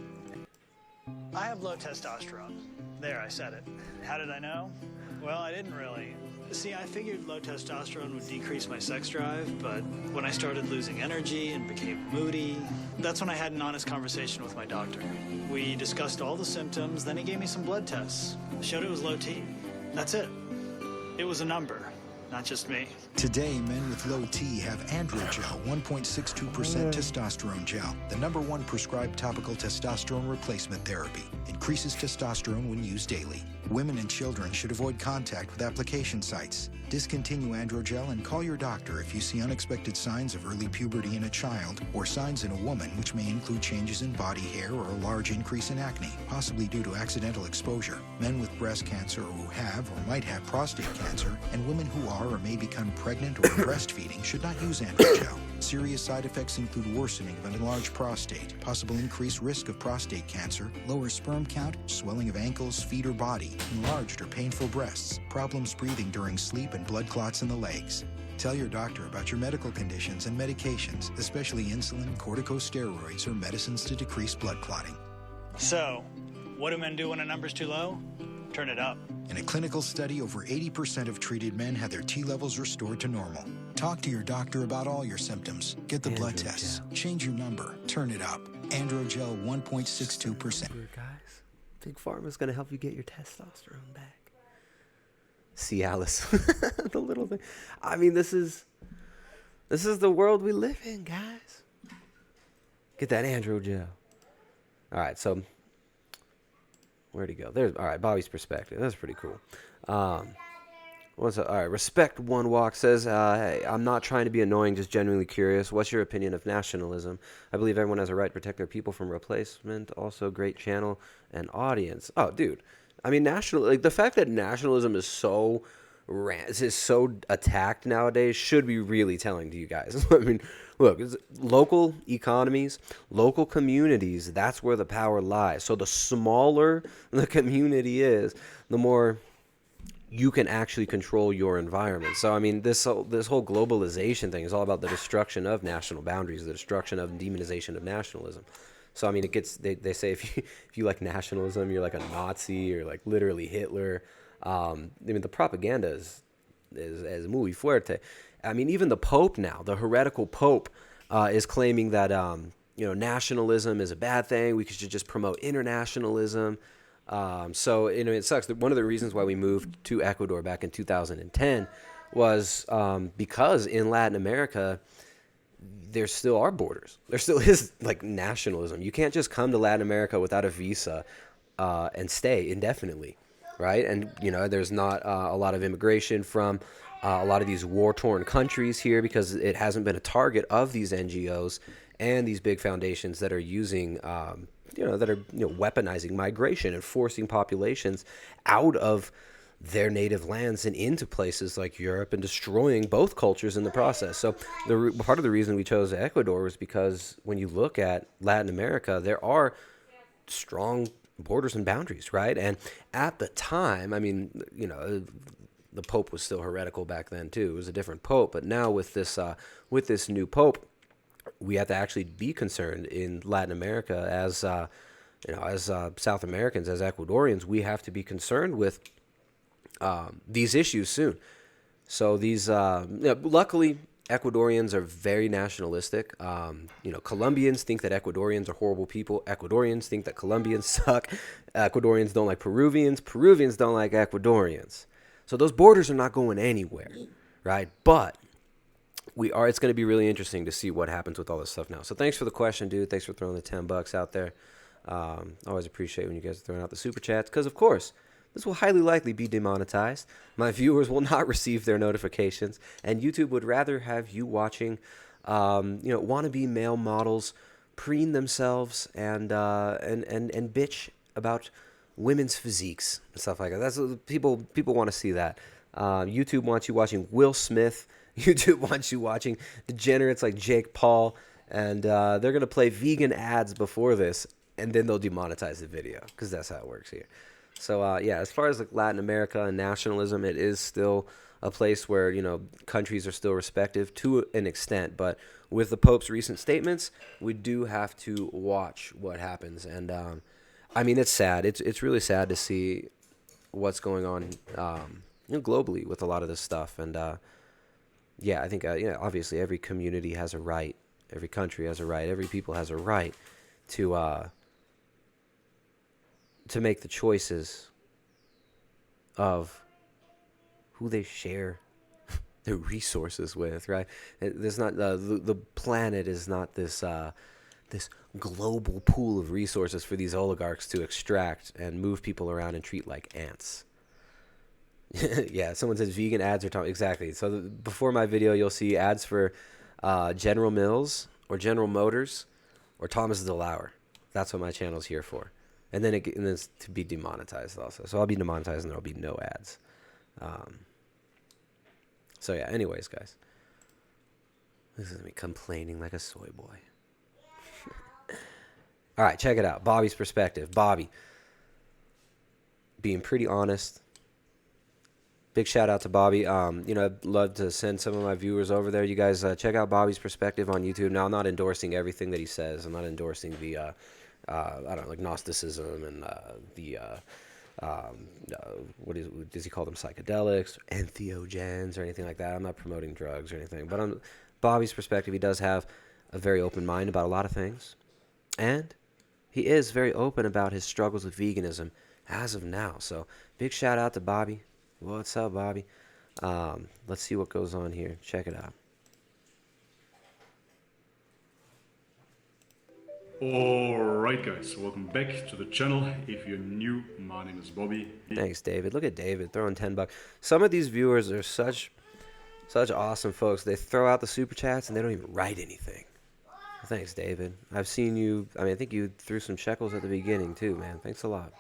I have low testosterone. There, I said it. How did I know? Well, I didn't really. See, I figured low testosterone would decrease my sex drive, but when I started losing energy and became moody, that's when I had an honest conversation with my doctor. We discussed all the symptoms, then he gave me some blood tests. Showed it was low T. That's it. It was a number, not just me. Today, men with low T have Androgel 1.62% testosterone gel, the #1 prescribed topical testosterone replacement therapy. Increases testosterone when used daily. Women and children should avoid contact with application sites. Discontinue Androgel and call your doctor if you see unexpected signs of early puberty in a child or signs in a woman, which may include changes in body hair or a large increase in acne, possibly due to accidental exposure. Men with breast cancer or who have or might have prostate cancer, and women who are or may become pregnant or breastfeeding should not use Androgel. Serious side effects include worsening of an enlarged prostate, possible increased risk of prostate cancer, lower sperm count, swelling of ankles, feet, or body, enlarged or painful breasts, problems breathing during sleep, and blood clots in the legs. Tell your doctor about your medical conditions and medications, especially insulin, corticosteroids, or medicines to decrease blood clotting. So, what do men do when a number's too low? Turn it up. In a clinical study, over 80% of treated men had their T levels restored to normal. Talk to your doctor about all your symptoms. Get the blood tests. Change your number. Turn it up. Androgel 1.62%. Guys, Big Pharma's going to help you get your testosterone back. Cialis. The little thing. I mean, this is the world we live in, guys. Get that Androgel. All right, so where'd he go? There's all right. Bobby's perspective. That's pretty cool. All right. Respect One Walk says, "Hey, I'm not trying to be annoying. Just genuinely curious. What's your opinion of nationalism? I believe everyone has a right to protect their people from replacement. Also, great channel and audience. Oh, dude. I mean, the fact that nationalism is so attacked nowadays should be really telling to you guys. I mean, look, local economies, local communities, that's where the power lies. So the smaller the community is, the more you can actually control your environment. So, I mean, this whole globalization thing is all about the destruction of national boundaries, the destruction of demonization of nationalism. So, I mean, they say if you like nationalism, you're like a Nazi or like literally Hitler. I mean, the propaganda is muy fuerte. I mean, even the Pope now, the heretical Pope, is claiming that nationalism is a bad thing. We should just promote internationalism. So it sucks. One of the reasons why we moved to Ecuador back in 2010 was because in Latin America there still are borders. There still is like nationalism. You can't just come to Latin America without a visa and stay indefinitely. Right. And, there's not a lot of immigration from a lot of these war-torn countries here because it hasn't been a target of these NGOs and these big foundations that are using, weaponizing migration and forcing populations out of their native lands and into places like Europe and destroying both cultures in the process. So part of the reason we chose Ecuador was because when you look at Latin America, there are strong borders and boundaries, right? And at the time, I mean, the Pope was still heretical back then too. It was a different Pope, but now with this new Pope, we have to actually be concerned in Latin America as South Americans, as Ecuadorians. We have to be concerned with these issues soon. So luckily, Ecuadorians are very nationalistic. Colombians think that Ecuadorians are horrible people. Ecuadorians think that Colombians suck. Ecuadorians don't like Peruvians. Peruvians don't like Ecuadorians. So those borders are not going anywhere, right? But it's going to be really interesting to see what happens with all this stuff now. So thanks for the question, dude. Thanks for throwing the $10 out there. Always appreciate when you guys are throwing out the super chats because, of course, this will highly likely be demonetized. My viewers will not receive their notifications, and YouTube would rather have you watching, wannabe male models preen themselves and bitch about women's physiques and stuff like that. That's what people want to see that. YouTube wants you watching Will Smith. YouTube wants you watching degenerates like Jake Paul, and they're gonna play vegan ads before this, and then they'll demonetize the video because that's how it works here. So, as far as like Latin America and nationalism, it is still a place where, countries are still respective to an extent. But with the Pope's recent statements, we do have to watch what happens. And, it's sad. It's really sad to see what's going on globally with a lot of this stuff. And, I think, obviously every community has a right. Every country has a right. Every people has a right to make the choices of who they share their resources with, right? There's not the planet is not this global pool of resources for these oligarchs to extract and move people around and treat like ants. Yeah, someone says vegan ads are talking exactly. So before my video, you'll see ads for General Mills or General Motors or Thomas DeLauer. That's what my channel's here for. And then it's to be demonetized also. So I'll be demonetized and there'll be no ads. Anyways, guys. This is me complaining like a soy boy. All right, check it out. Bobby's perspective. Bobby, being pretty honest. Big shout out to Bobby. I'd love to send some of my viewers over there. You guys check out Bobby's perspective on YouTube. Now, I'm not endorsing everything that he says. I'm not endorsing the... like Gnosticism and what does he call them, psychedelics, entheogens, or anything like that. I'm not promoting drugs or anything, but on Bobby's perspective, he does have a very open mind about a lot of things. And he is very open about his struggles with veganism as of now. So big shout out to Bobby. What's up, Bobby? Let's see what goes on here. Check it out. Alright guys, welcome back to the channel. If you're new, my name is Bobby. Thanks, David. Look at David throwing $10. Some of these viewers are such awesome folks. They throw out the super chats and they don't even write anything. Thanks, David. I've seen you. I mean, I think you threw some shekels at the beginning too, man. Thanks a lot.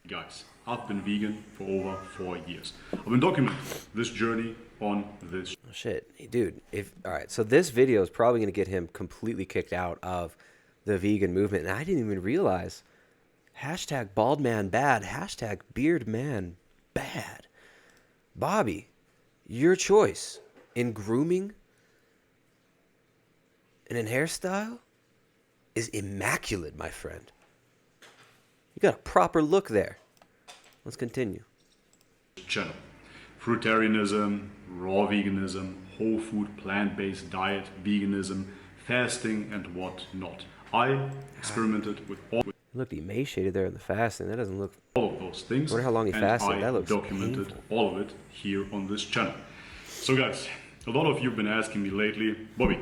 Guys, I've been vegan for over 4 years. I've been documenting this journey on this. Oh, shit, hey, dude. All right, so this video is probably gonna get him completely kicked out of the vegan movement, and I didn't even realize. Hashtag bald man bad. Hashtag beard man bad. Bobby, your choice in grooming and in hairstyle is immaculate, my friend. You got a proper look there. Let's continue. Channel. Fruitarianism, raw veganism, whole food, plant-based diet, veganism, fasting, and what not. I experimented with all He looked emaciated there in the fasting. That doesn't look... of those things. I wonder how long he and fasted. I That looks documented painful. all of it here on this channel. So guys, a lot of you have been asking me lately, Bobby,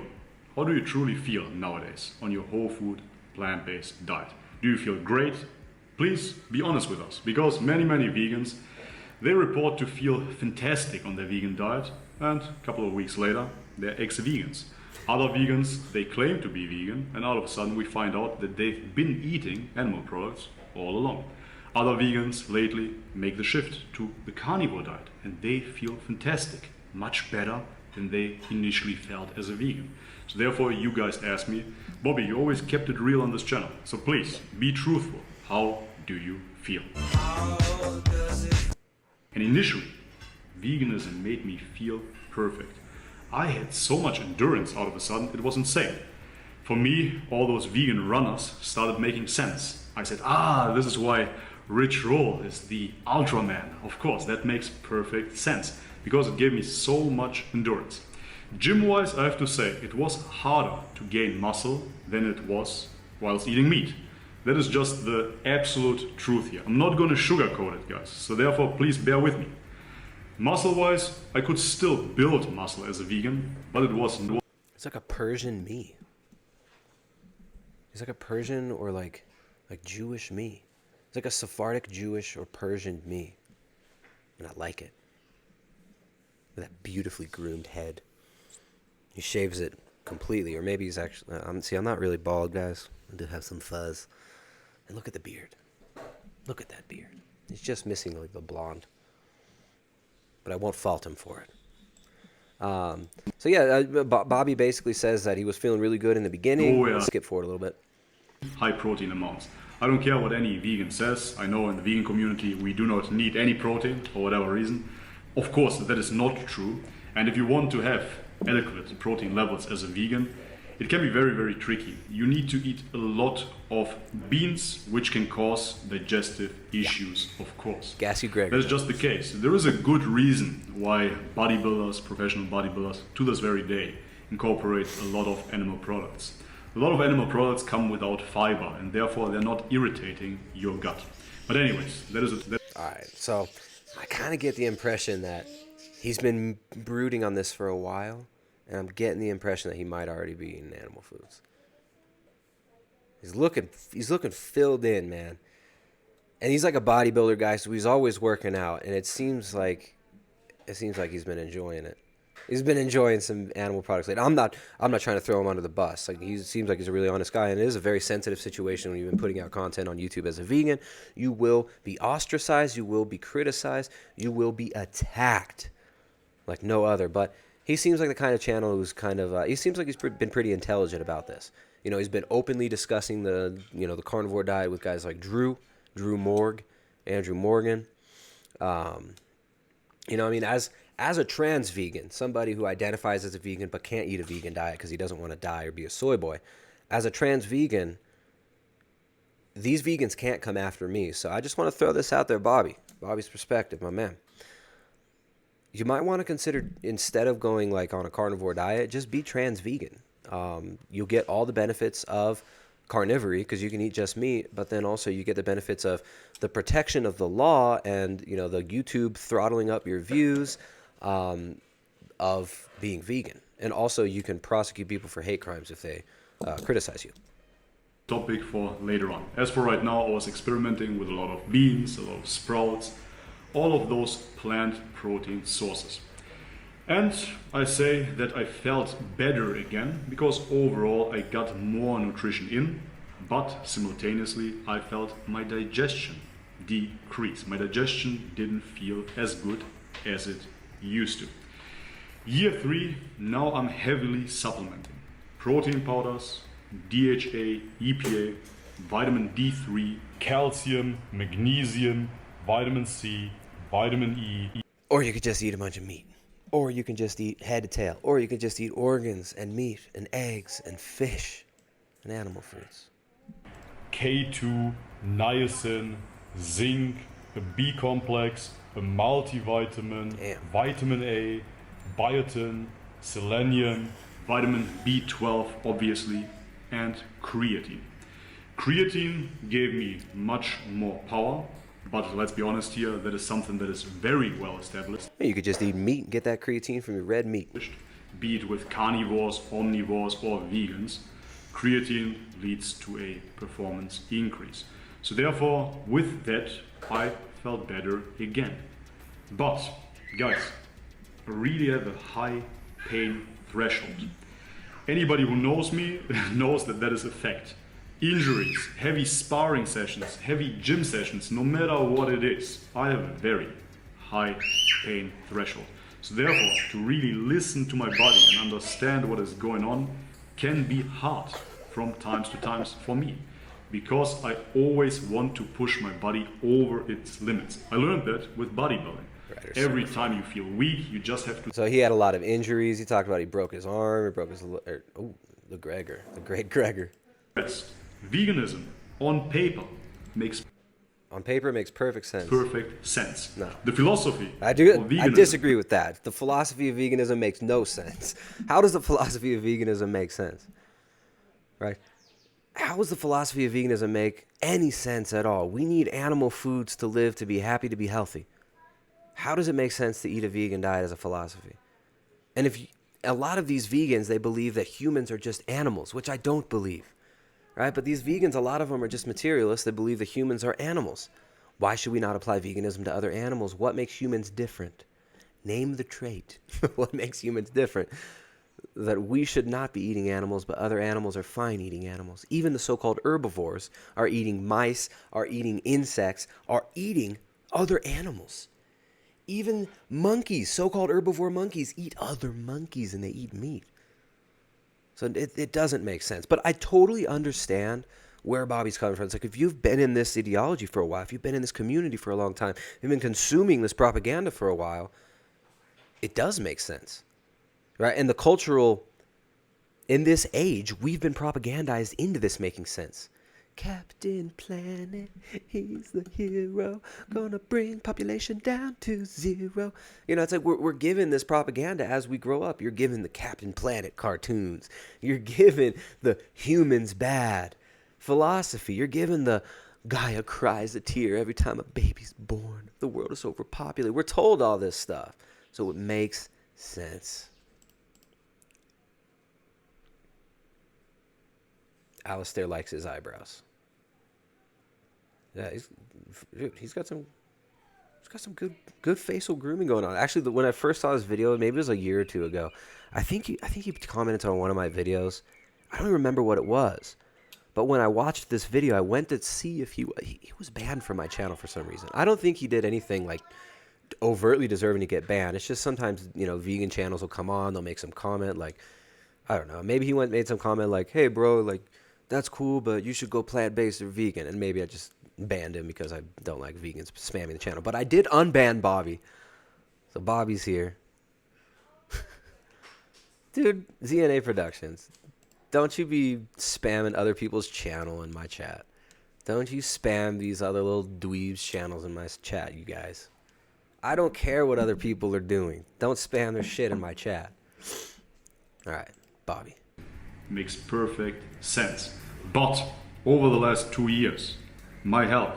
how do you truly feel nowadays on your whole food, plant-based diet? Do you feel great? Please be honest with us, because many vegans, they report to feel fantastic on their vegan diet, and a couple of weeks later, they're ex-vegans. Other vegans, they claim to be vegan, and all of a sudden we find out that they've been eating animal products all along. Other vegans lately make the shift to the carnivore diet, and they feel fantastic, much better than they initially felt as a vegan. So therefore you guys ask me, Bobby, you always kept it real on this channel, so please be truthful. How do you feel? And initially, veganism made me feel perfect. I had so much endurance all of a sudden, it was insane. For me, all those vegan runners started making sense. I said, this is why Rich Roll is the Ultraman. Of course, that makes perfect sense, because it gave me so much endurance. Gym-wise, I have to say, it was harder to gain muscle than it was whilst eating meat. That is just the absolute truth here. I'm not going to sugarcoat it, guys, so therefore please bear with me. Muscle-wise, I could still build muscle as a vegan, but it wasn't. It's like a Persian me. It's like a Persian or like Jewish me. It's like a Sephardic Jewish or Persian me. And I like it. With that beautifully groomed head. He shaves it completely, or maybe he's actually... I'm not really bald, guys. I do have some fuzz. And look at the beard. Look at that beard. He's just missing like the blonde. But I won't fault him for it. So yeah, Bobby basically says that he was feeling really good in the beginning. Oh, yeah. Let's skip forward a little bit. High protein amounts. I don't care what any vegan says. I know in the vegan community we do not need any protein for whatever reason. Of course, that is not true. And if you want to have adequate protein levels as a vegan, it can be very tricky. You need to eat a lot of beans, which can cause digestive issues, of course. Gassy Greg. That is just the case. There is a good reason why bodybuilders, professional bodybuilders, to this very day, incorporate a lot of animal products. A lot of animal products come without fiber, and therefore they're not irritating your gut. But anyways, that is it. Alright, so I kind of get the impression that he's been brooding on this for a while, and I'm getting the impression that he might already be eating animal foods. He's looking filled in, man. And he's like a bodybuilder guy, so he's always working out, and it seems like he's been enjoying it. He's been enjoying some animal products. Like, I'm not trying to throw him under the bus. Like, he seems like he's a really honest guy, and it is a very sensitive situation when you've been putting out content on YouTube as a vegan. You will be ostracized, you will be criticized, you will be attacked like no other. But he seems like the kind of channel who's kind of he seems like he's been pretty intelligent about this. You know, he's been openly discussing the carnivore diet with guys like Drew Morg, Andrew Morgan. As a trans vegan, somebody who identifies as a vegan but can't eat a vegan diet because he doesn't want to die or be a soy boy, as a trans vegan, these vegans can't come after me. So I just want to throw this out there, Bobby's perspective, my man. You might want to consider, instead of going like on a carnivore diet, just be trans vegan. You'll get all the benefits of carnivory because you can eat just meat, but then also you get the benefits of the protection of the law and, you know, the YouTube throttling up your views of being vegan. And also you can prosecute people for hate crimes if they criticize you. Topic for later on. As for right now, I was experimenting with a lot of beans, a lot of sprouts, all of those plant protein sources. And I say that I felt better again because overall I got more nutrition in, but simultaneously I felt my digestion decrease. My digestion didn't feel as good as it used to. Year 3, now I'm heavily supplementing. Protein powders, DHA, EPA, vitamin D3, calcium, magnesium, vitamin C, vitamin E. Or you could just eat a bunch of meat. Or you can just eat head to tail. Or you can just eat organs and meat and eggs and fish and animal foods. K2, niacin, zinc, a B complex, a multivitamin, vitamin A, biotin, selenium, vitamin B12 obviously, and creatine. Creatine gave me much more power, but let's be honest here, that is something that is very well established. You could just eat meat and get that creatine from your red meat. Be it with carnivores, omnivores, or vegans, creatine leads to a performance increase. So therefore, with that, I felt better again. But, guys, I really have a high pain threshold. Anybody who knows me knows that that is a fact. Injuries, heavy sparring sessions, heavy gym sessions, no matter what it is, I have a very high pain threshold. So therefore, to really listen to my body and understand what is going on can be hard from times to times for me, because I always want to push my body over its limits. I learned that with bodybuilding. Every time you feel weak, you just have to... So he had a lot of injuries. He talked about he broke his arm, he broke his... the great Gregor. Veganism, on paper, makes... On paper, it makes perfect sense. Perfect sense. No. The philosophy I of veganism... I disagree with that. The philosophy of veganism makes no sense. How does the philosophy of veganism make sense? Right? How does the philosophy of veganism make any sense at all? We need animal foods to live, to be happy, to be healthy. How does it make sense to eat a vegan diet as a philosophy? And a lot of these vegans, they believe that humans are just animals, which I don't believe, right? But these vegans, a lot of them are just materialists. They believe that humans are animals. Why should we not apply veganism to other animals? What makes humans different? Name the trait. What makes humans different? That we should not be eating animals, but other animals are fine eating animals. Even the so-called herbivores are eating mice, are eating insects, are eating other animals. Even monkeys, so-called herbivore monkeys, eat other monkeys and they eat meat. So it doesn't make sense. But I totally understand where Bobby's coming from. It's like if you've been in this ideology for a while, if you've been in this community for a long time, you've been consuming this propaganda for a while, it does make sense. Right? And the cultural, in this age, we've been propagandized into this making sense. Captain Planet, he's the hero, gonna bring population down to 0. You know, it's like we're given this propaganda as we grow up. You're given the Captain Planet cartoons. You're given the humans bad philosophy. You're given the Gaia cries a tear every time a baby's born. The world is overpopulated. We're told all this stuff. So it makes sense. Alistair likes his eyebrows. Yeah, he's got some good facial grooming going on. Actually, when I first saw his video, maybe it was a year or two ago, I think he commented on one of my videos. I don't even remember what it was. But when I watched this video, I went to see if he was banned from my channel for some reason. I don't think he did anything like overtly deserving to get banned. It's just sometimes, you know, vegan channels will come on, they'll make some comment like, I don't know, maybe he made some comment like, hey bro, like, that's cool, but you should go plant-based or vegan. And maybe I just banned him because I don't like vegans spamming the channel. But I did unban Bobby. So Bobby's here. Dude, ZNA Productions, don't you be spamming other people's channel in my chat. Don't you spam these other little dweebs channels in my chat, you guys. I don't care what other people are doing. Don't spam their shit in my chat. All right, Bobby. Makes perfect sense. But over the last 2 years, my health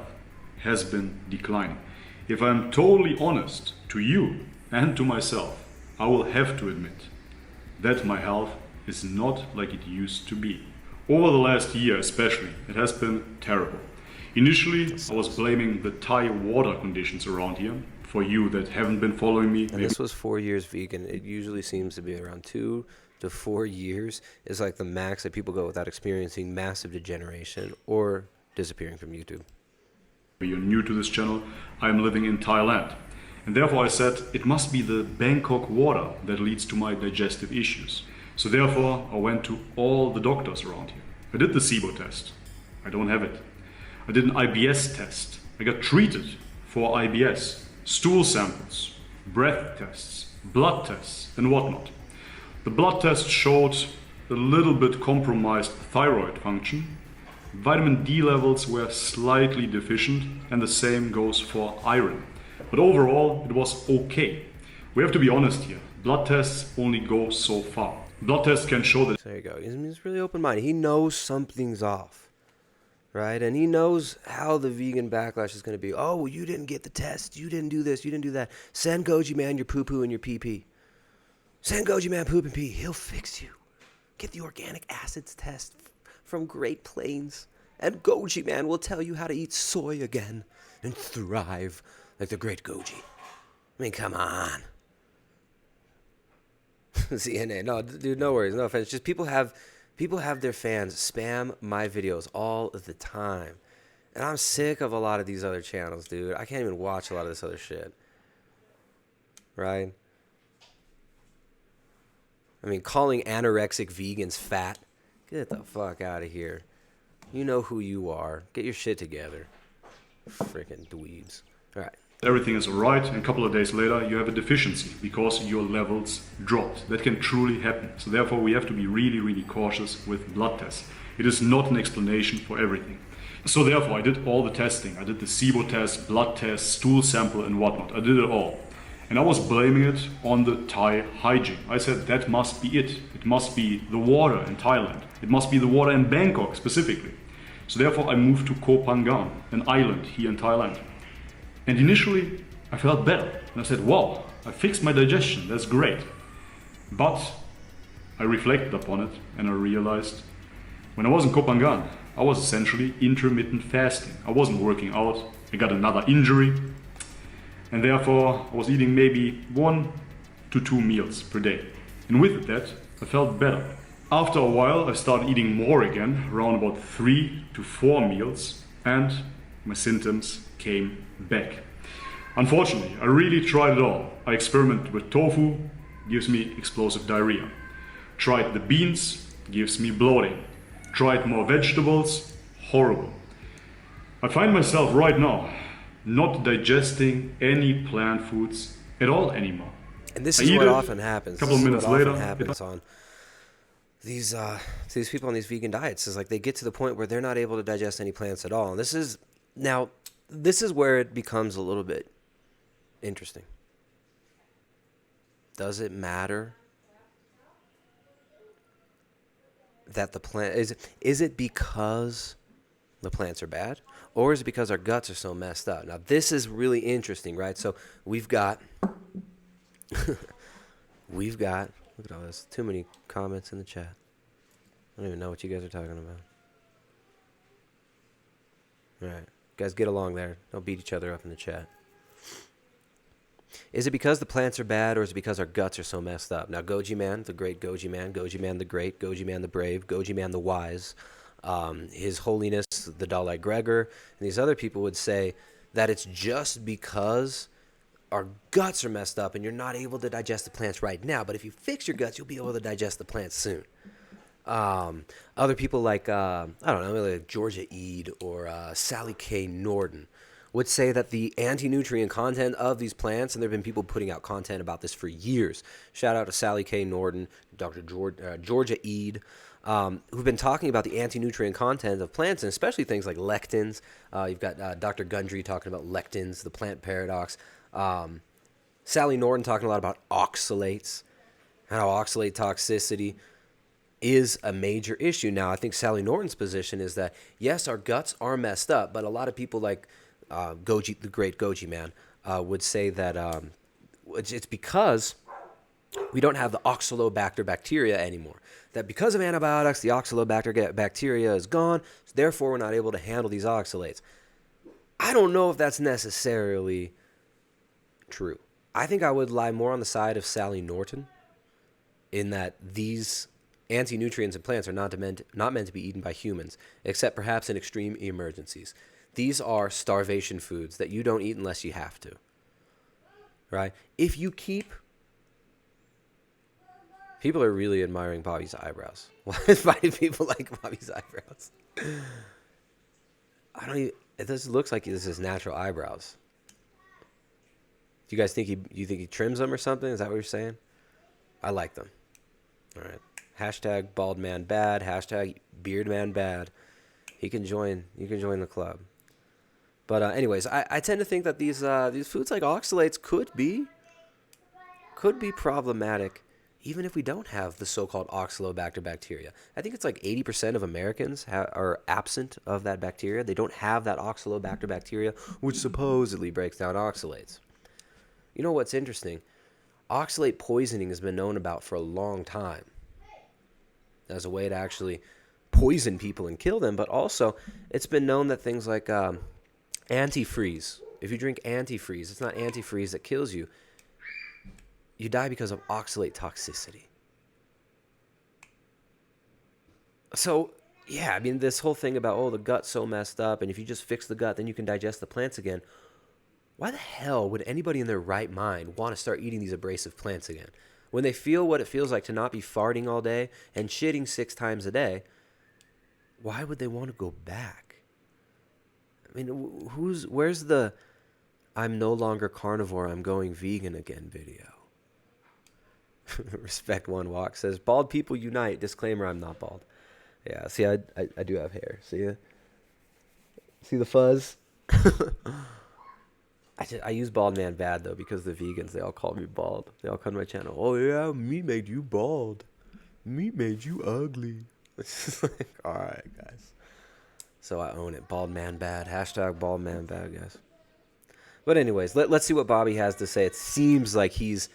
has been declining. If I'm totally honest to you and to myself, I will have to admit that my health is not like it used to be. Over the last year especially, it has been terrible. Initially, I was blaming the Thai water conditions around here. For you that haven't been following me, And this was 4 years vegan. It usually seems to be around 2 to 4 years is like the max that people go without experiencing massive degeneration or disappearing from YouTube. you're new to this channel, I'm living in Thailand. And therefore I said it must be the Bangkok water that leads to my digestive issues. So therefore I went to all the doctors around here. I did the SIBO test. I don't have it. I did an IBS test. I got treated for IBS. Stool samples, breath tests, blood tests, and whatnot. The blood test showed a little bit compromised thyroid function. Vitamin D levels were slightly deficient, and the same goes for iron. But overall, it was okay. We have to be honest here. Blood tests only go so far. Blood tests can show that. There you go. He's really open-minded. He knows something's off, right? And he knows how the vegan backlash is going to be. Oh, well, you didn't get the test. You didn't do this. You didn't do that. Send Goji Man your poo-poo and your pee-pee. Send Goji Man poop and pee. He'll fix you. Get the organic acids test from Great Plains. And Goji Man will tell you how to eat soy again and thrive like the great Goji. I mean, come on. CNN. No, dude, no worries. No offense. Just people have their fans spam my videos all the time. And I'm sick of a lot of these other channels, dude. I can't even watch a lot of this other shit. Right? I mean, calling anorexic vegans fat. Get the fuck out of here. You know who you are. Get your shit together. Freaking dweebs. All right. Everything is alright, and a couple of days later you have a deficiency because your levels dropped. That can truly happen. So therefore we have to be really, really cautious with blood tests. It is not an explanation for everything. So therefore I did all the testing. I did the SIBO test, blood test, stool sample and whatnot. I did it all. And I was blaming it on the Thai hygiene. I said that must be it. It must be the water in Thailand. It must be the water in Bangkok specifically. So therefore I moved to Koh Phangan, an island here in Thailand. And initially, I felt better. And I said, wow, I fixed my digestion, that's great. But I reflected upon it and I realized when I was in Koh Phangan, I was essentially intermittent fasting. I wasn't working out, I got another injury. And therefore, I was eating maybe 1 to 2 meals per day. And with that, I felt better. After a while, I started eating more again, around about 3 to 4 meals, and my symptoms came back. Unfortunately, I really tried it all. I experimented with tofu, gives me explosive diarrhea. Tried the beans, gives me bloating. Tried more vegetables, horrible. I find myself right now not digesting any plant foods at all anymore. And this is what often happens. A couple of minutes later, happens on these people on these vegan diets. Is like they get to the point where they're not able to digest any plants at all. And this is where it becomes a little bit interesting. Does it matter that the plant is it because the plants are bad, or is it because our guts are so messed up? Now this is really interesting, right? So we've got look at all this, too many comments in the chat. I don't even know what you guys are talking about. All right, guys, get along there. Don't beat each other up in the chat. Is it because the plants are bad, or is it because our guts are so messed up? Now, Goji Man, the great Goji Man the great, Goji Man the brave, Goji Man the wise, His Holiness, the Dalai Gregor, and these other people would say that it's just because our guts are messed up and you're not able to digest the plants right now. But if you fix your guts, you'll be able to digest the plants soon. Other people like, I don't know, like Georgia Eade or Sally K. Norden would say that the anti-nutrient content of these plants, and there have been people putting out content about this for years. Shout out to Sally K. Norden, Dr. Georgia Eade, who've been talking about the anti-nutrient content of plants, and especially things like lectins. You've got Dr. Gundry talking about lectins, the plant paradox. Sally Norden talking a lot about oxalates, and how oxalate toxicity is a major issue. Now, I think Sally Norton's position is that, yes, our guts are messed up, but a lot of people like Goji, the great Goji man, would say that it's because we don't have the oxalobacter bacteria anymore. That because of antibiotics, the oxalobacter bacteria is gone, so therefore we're not able to handle these oxalates. I don't know if that's necessarily true. I think I would lie more on the side of Sally Norton in that these anti-nutrients in plants are not meant to be eaten by humans, except perhaps in extreme emergencies. These are starvation foods that you don't eat unless you have to. Right? If you keep... People are really admiring Bobby's eyebrows. Why do people like Bobby's eyebrows? I don't even... It just looks like this is natural eyebrows. Do you guys think he trims them or something? Is that what you're saying? I like them. All right. Hashtag bald man bad. Hashtag beard man bad. You can join the club. But anyways, I tend to think that these foods like oxalates could be problematic, even if we don't have the so-called oxalobacter bacteria. I think it's like 80% of Americans are absent of that bacteria. They don't have that oxalobacter bacteria, which supposedly breaks down oxalates. You know what's interesting? Oxalate poisoning has been known about for a long time as a way to actually poison people and kill them, but also it's been known that things like antifreeze, if you drink antifreeze, it's not antifreeze that kills you. You die because of oxalate toxicity. So, yeah, I mean, this whole thing about, oh, the gut's so messed up, and if you just fix the gut, then you can digest the plants again. Why the hell would anybody in their right mind want to start eating these abrasive plants again? When they feel what it feels like to not be farting all day and shitting 6 times a day, why would they want to go back? I mean, where's the I'm no longer carnivore, I'm going vegan again video? Respect One Walk says, bald people unite. Disclaimer, I'm not bald. Yeah, see, I do have hair. See the fuzz? I use bald man bad, though, because the vegans, they all call me bald. They all come to my channel. Oh, yeah, meat made you bald. Meat made you ugly. It's just like, all right, guys. So I own it. Bald man bad. Hashtag bald man bad, guys. But anyways, let's see what Bobby has to say. It seems like he's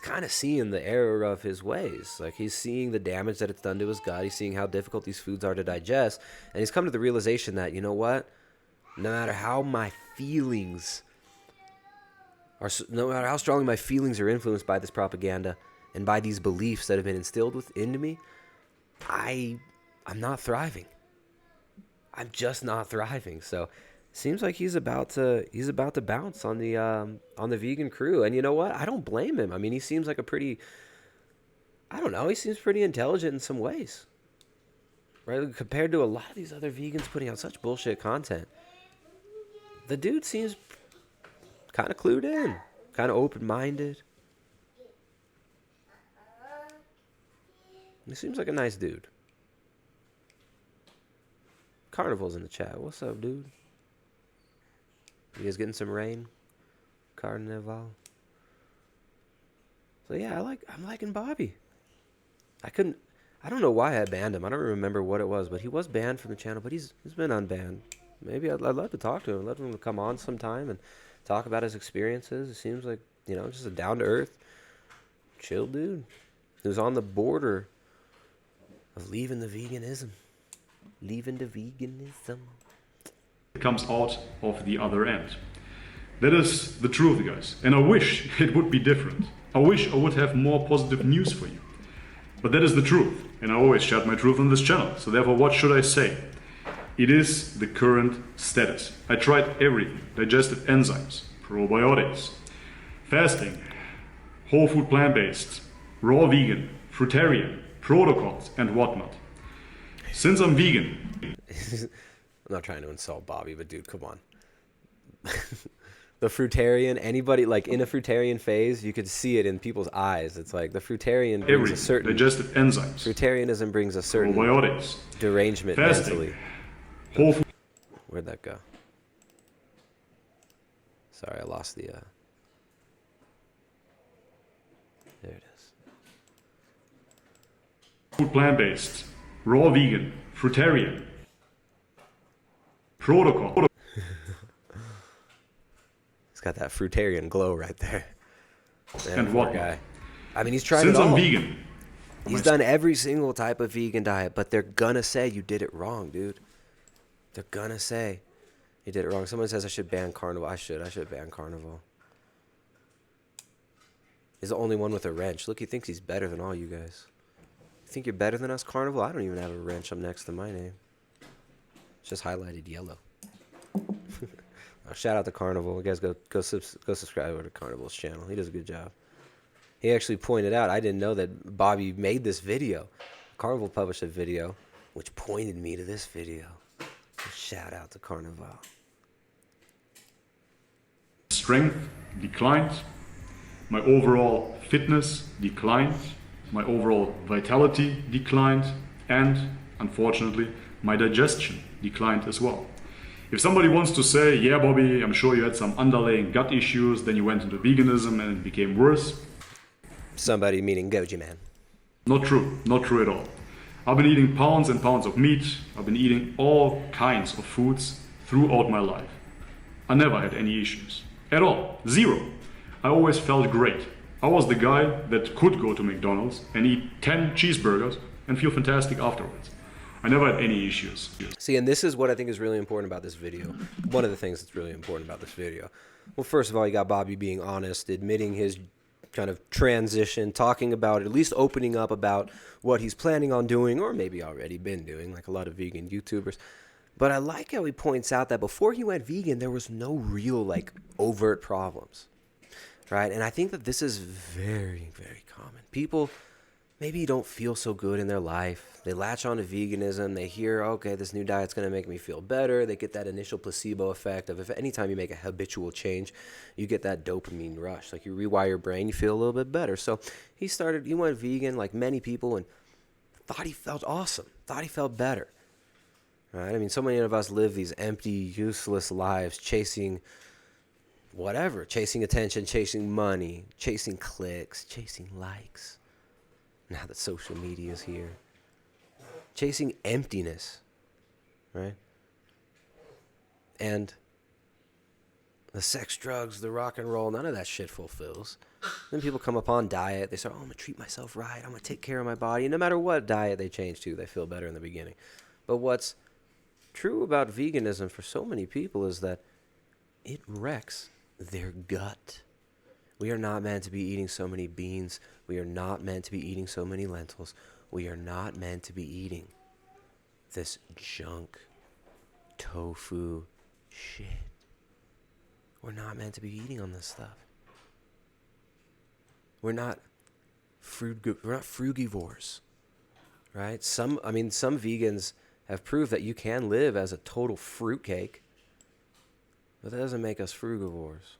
kind of seeing the error of his ways. Like, he's seeing the damage that it's done to his gut. He's seeing how difficult these foods are to digest. And he's come to the realization that, you know what? No matter how strongly my feelings are influenced by this propaganda and by these beliefs that have been instilled into me, I'm not thriving. I'm just not thriving. So seems like he's about to bounce on the vegan crew. And you know what? I don't blame him. I mean, he seems like he seems pretty intelligent in some ways. Right? Compared to a lot of these other vegans putting out such bullshit content. The dude seems kind of clued in, kind of open-minded. He seems like a nice dude. Carnival's in the chat. What's up, dude? You guys getting some rain? Carnival. So yeah, I'm liking Bobby. I don't know why I banned him. I don't remember what it was, but he was banned from the channel, but he's been unbanned. Maybe I'd love to talk to him. Let him come on sometime and talk about his experiences. It seems like, just a down-to-earth, chill dude who's on the border of leaving the veganism. Leaving the veganism. It comes out of the other end. That is the truth, guys. And I wish it would be different. I wish I would have more positive news for you. But that is the truth. And I always shout my truth on this channel. So therefore, what should I say? It is the current status. I tried everything. Digestive enzymes, probiotics, fasting, whole food plant-based, raw vegan, fruitarian, protocols, and whatnot. Since I'm vegan... I'm not trying to insult Bobby, but dude, come on. The fruitarian, anybody like in a fruitarian phase, you could see it in people's eyes. It's like the fruitarian brings a certain... digestive enzymes. Fruitarianism brings a certain... probiotics. Derangement fasting, mentally. Whole food... Where'd that go? Sorry, I lost the... There it is. food plant-based, raw vegan, fruitarian, protocol. He's got that fruitarian glow right there. Man, And poor whatnot. guy. I mean, he's tried Since it all. I'm vegan, He's done every single type of vegan diet, but they're gonna say you did it wrong, dude. They're gonna say you did it wrong. Someone says I should ban carnivore. I should ban carnivore. He's the only one with a wrench. Look, he thinks he's better than all you guys. You think you're better than us, carnivore? I don't even have a wrench up next to my name. It's just highlighted yellow. Shout out to Carnival. You guys go subscribe to Carnival's channel. He does a good job. He actually pointed out, I didn't know that Bobby made this video. Carnival published a video, which pointed me to this video. Shout out to Carnival. strength declined, my overall fitness declined, my overall vitality declined, and unfortunately, my digestion declined as well. If somebody wants to say, yeah, Bobby, I'm sure you had some underlying gut issues, then you went into veganism and it became worse. Somebody meaning Goji Man. Not true, not true at all. I've been eating pounds and pounds of meat. I've been eating all kinds of foods throughout my life. I never had any issues. At all. Zero. I always felt great. I was the guy that could go to McDonald's and eat 10 cheeseburgers and feel fantastic afterwards. I never had any issues. See, and this is what I think is really important about this video. One of the things that's really important about this video. Well, first of all, you got Bobby being honest, admitting his kind of transition, talking about, at least opening up about what he's planning on doing, or maybe already been doing, like a lot of vegan YouTubers. But I like how he points out that before he went vegan, there was no real, like, overt problems, right? And I think that this is very, very common. People maybe don't feel so good in their life. They latch on to veganism. They hear, okay, this new diet's going to make me feel better. They get that initial placebo effect of if anytime you make a habitual change, you get that dopamine rush. Like you rewire your brain, you feel a little bit better. So he went vegan like many people and thought he felt awesome, thought he felt better. Right? I mean, so many of us live these empty, useless lives chasing whatever, chasing attention, chasing money, chasing clicks, chasing likes. Now that social media is here. Chasing emptiness, right? And the sex, drugs, the rock and roll, none of that shit fulfills. Then people come upon diet. They start, I'm going to treat myself right. I'm going to take care of my body. And no matter what diet they change to, they feel better in the beginning. But what's true about veganism for so many people is that it wrecks their gut. We are not meant to be eating so many beans. We are not meant to be eating so many lentils. We are not meant to be eating this junk tofu shit. We're not meant to be eating on this stuff. We're not frugivores, right? Some vegans have proved that you can live as a total fruitcake, but that doesn't make us frugivores.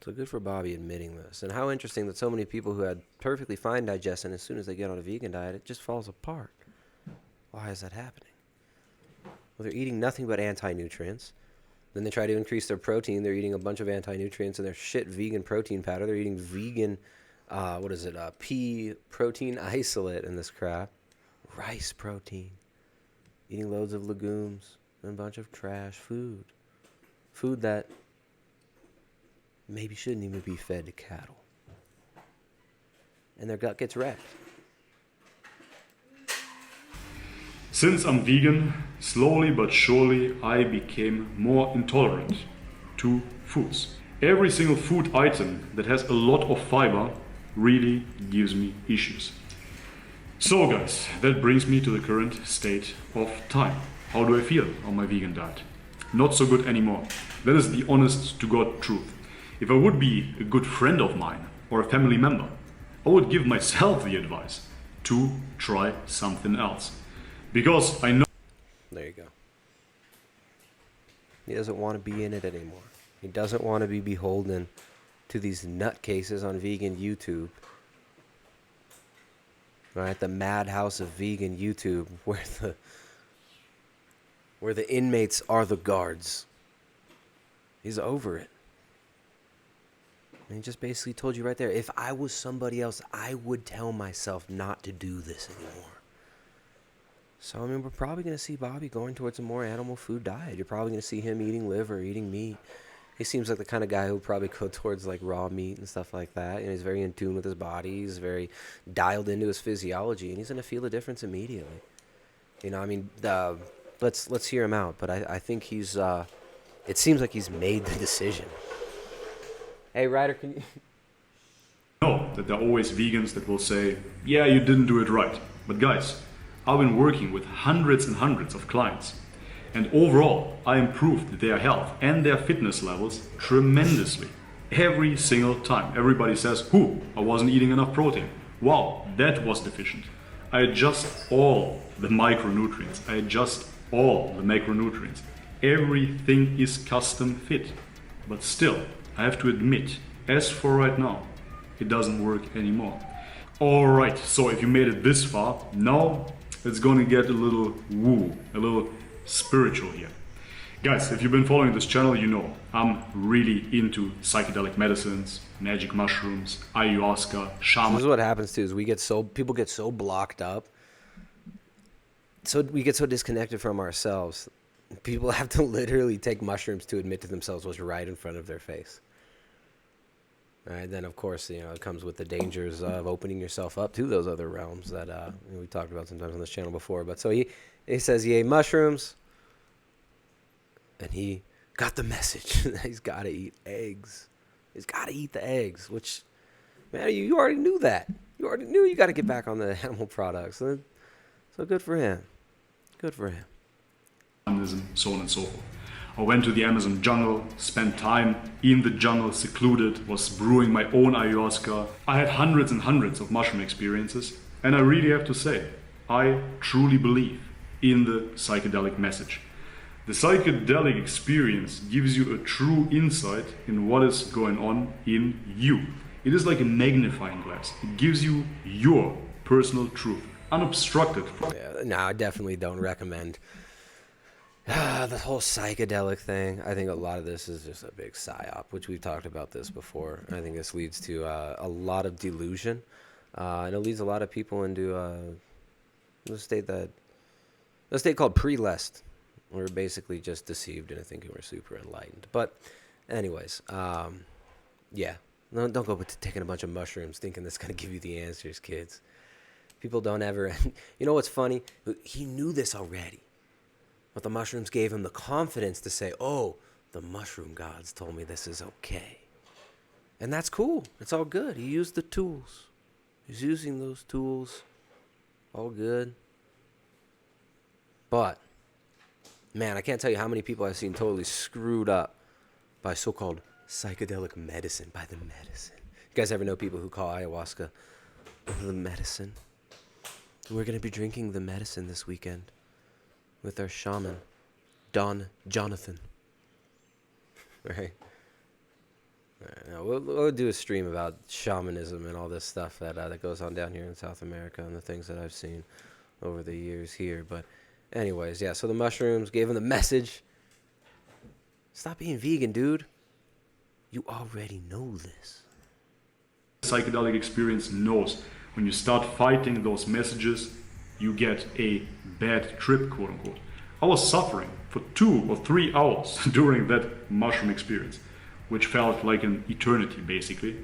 So good for Bobby admitting this. And how interesting that so many people who had perfectly fine digestion, as soon as they get on a vegan diet, it just falls apart. Why is that happening? Well, they're eating nothing but anti-nutrients. Then they try to increase their protein. They're eating a bunch of anti-nutrients in their shit vegan protein powder. They're eating vegan, pea protein isolate in this crap. Rice protein. Eating loads of legumes and a bunch of trash food. Food that maybe shouldn't even be fed to cattle. And their gut gets wrecked. Since I'm vegan, slowly but surely I became more intolerant to foods. Every single food item that has a lot of fiber really gives me issues. So guys, that brings me to the current state of time. How do I feel on my vegan diet? Not so good anymore. That is the honest to God truth. If I would be a good friend of mine or a family member, I would give myself the advice to try something else. Because I know... There you go. He doesn't want to be in it anymore. He doesn't want to be beholden to these nutcases on vegan YouTube. Right? The madhouse of vegan YouTube where the inmates are the guards. He's over it. And he just basically told you right there, if I was somebody else, I would tell myself not to do this anymore. So, I mean, we're probably going to see Bobby going towards a more animal food diet. You're probably going to see him eating liver, eating meat. He seems like the kind of guy who would probably go towards, like, raw meat and stuff like that. And he's very in tune with his body. He's very dialed into his physiology. And he's going to feel a difference immediately. You know, I mean, let's hear him out. But I think he's, it seems like he's made the decision. Hey, Ryder, can you... know that there are always vegans that will say, yeah, you didn't do it right. But guys, I've been working with hundreds and hundreds of clients. And overall, I improved their health and their fitness levels tremendously. Every single time. Everybody says, I wasn't eating enough protein. Wow, that was deficient. I adjust all the micronutrients. I adjust all the macronutrients. Everything is custom fit. But still, I have to admit, as for right now, it doesn't work anymore. Alright, so if you made it this far, now it's gonna get a little woo, a little spiritual here. Guys, if you've been following this channel, you know I'm really into psychedelic medicines, magic mushrooms, ayahuasca, shaman. This is what happens too, is people get so blocked up. So we get so disconnected from ourselves. People have to literally take mushrooms to admit to themselves what's right in front of their face. All right, then of course, you know, it comes with the dangers of opening yourself up to those other realms that we talked about sometimes on this channel before. But so he says he ate mushrooms, and he got the message that he's got to eat eggs. He's got to eat the eggs, which, man, you already knew that. You already knew you got to get back on the animal products. So good for him. Good for him. So on and so forth. I went to the Amazon jungle, spent time in the jungle, secluded, was brewing my own ayahuasca. I had hundreds and hundreds of mushroom experiences, and I really have to say, I truly believe in the psychedelic message. The psychedelic experience gives you a true insight in what is going on in you. It is like a magnifying glass. It gives you your personal truth, unobstructed. Yeah, no, I definitely don't recommend the whole psychedelic thing. I think a lot of this is just a big psyop, which we've talked about this before. I think this leads to a lot of delusion, and it leads a lot of people into a state called pre-lest. We're basically just deceived into thinking we're super enlightened. But anyways, yeah, don't go to taking a bunch of mushrooms thinking that's going to give you the answers, kids. People don't ever... You know what's funny? He knew this already. But the mushrooms gave him the confidence to say, oh, the mushroom gods told me this is okay. And that's cool. It's all good. He used the tools. He's using those tools. All good. But, man, I can't tell you how many people I've seen totally screwed up by so-called psychedelic medicine, by the medicine. You guys ever know people who call ayahuasca the medicine? We're going to be drinking the medicine this weekend with our shaman, Don Jonathan. Right? Now we'll do a stream about shamanism and all this stuff that goes on down here in South America and the things that I've seen over the years here. But anyways, yeah, so the mushrooms gave him the message. Stop being vegan, dude. You already know this. Psychedelic experience knows when you start fighting those messages, you get a bad trip, quote unquote. I was suffering for 2 or 3 hours during that mushroom experience, which felt like an eternity basically.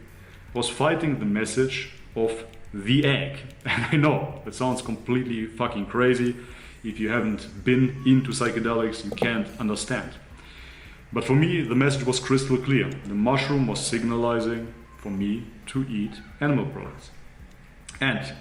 I was fighting the message of the egg. And I know that sounds completely fucking crazy. If you haven't been into psychedelics, you can't understand. But for me, the message was crystal clear. The mushroom was signalizing for me to eat animal products. And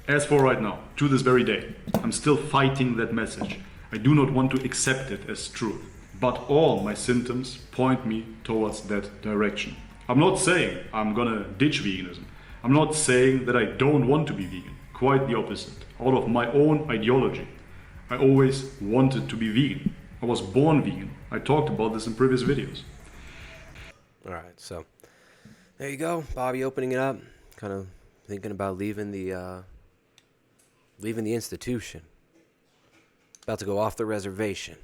as for right now, to this very day, I'm still fighting that message. I do not want to accept it as truth. But all my symptoms point me towards that direction. I'm not saying I'm gonna ditch veganism. I'm not saying that I don't want to be vegan. Quite the opposite. Out of my own ideology, I always wanted to be vegan. I was born vegan. I talked about this in previous videos. All right, so there you go. Bobby opening it up, kind of thinking about leaving the institution. About to go off the reservation.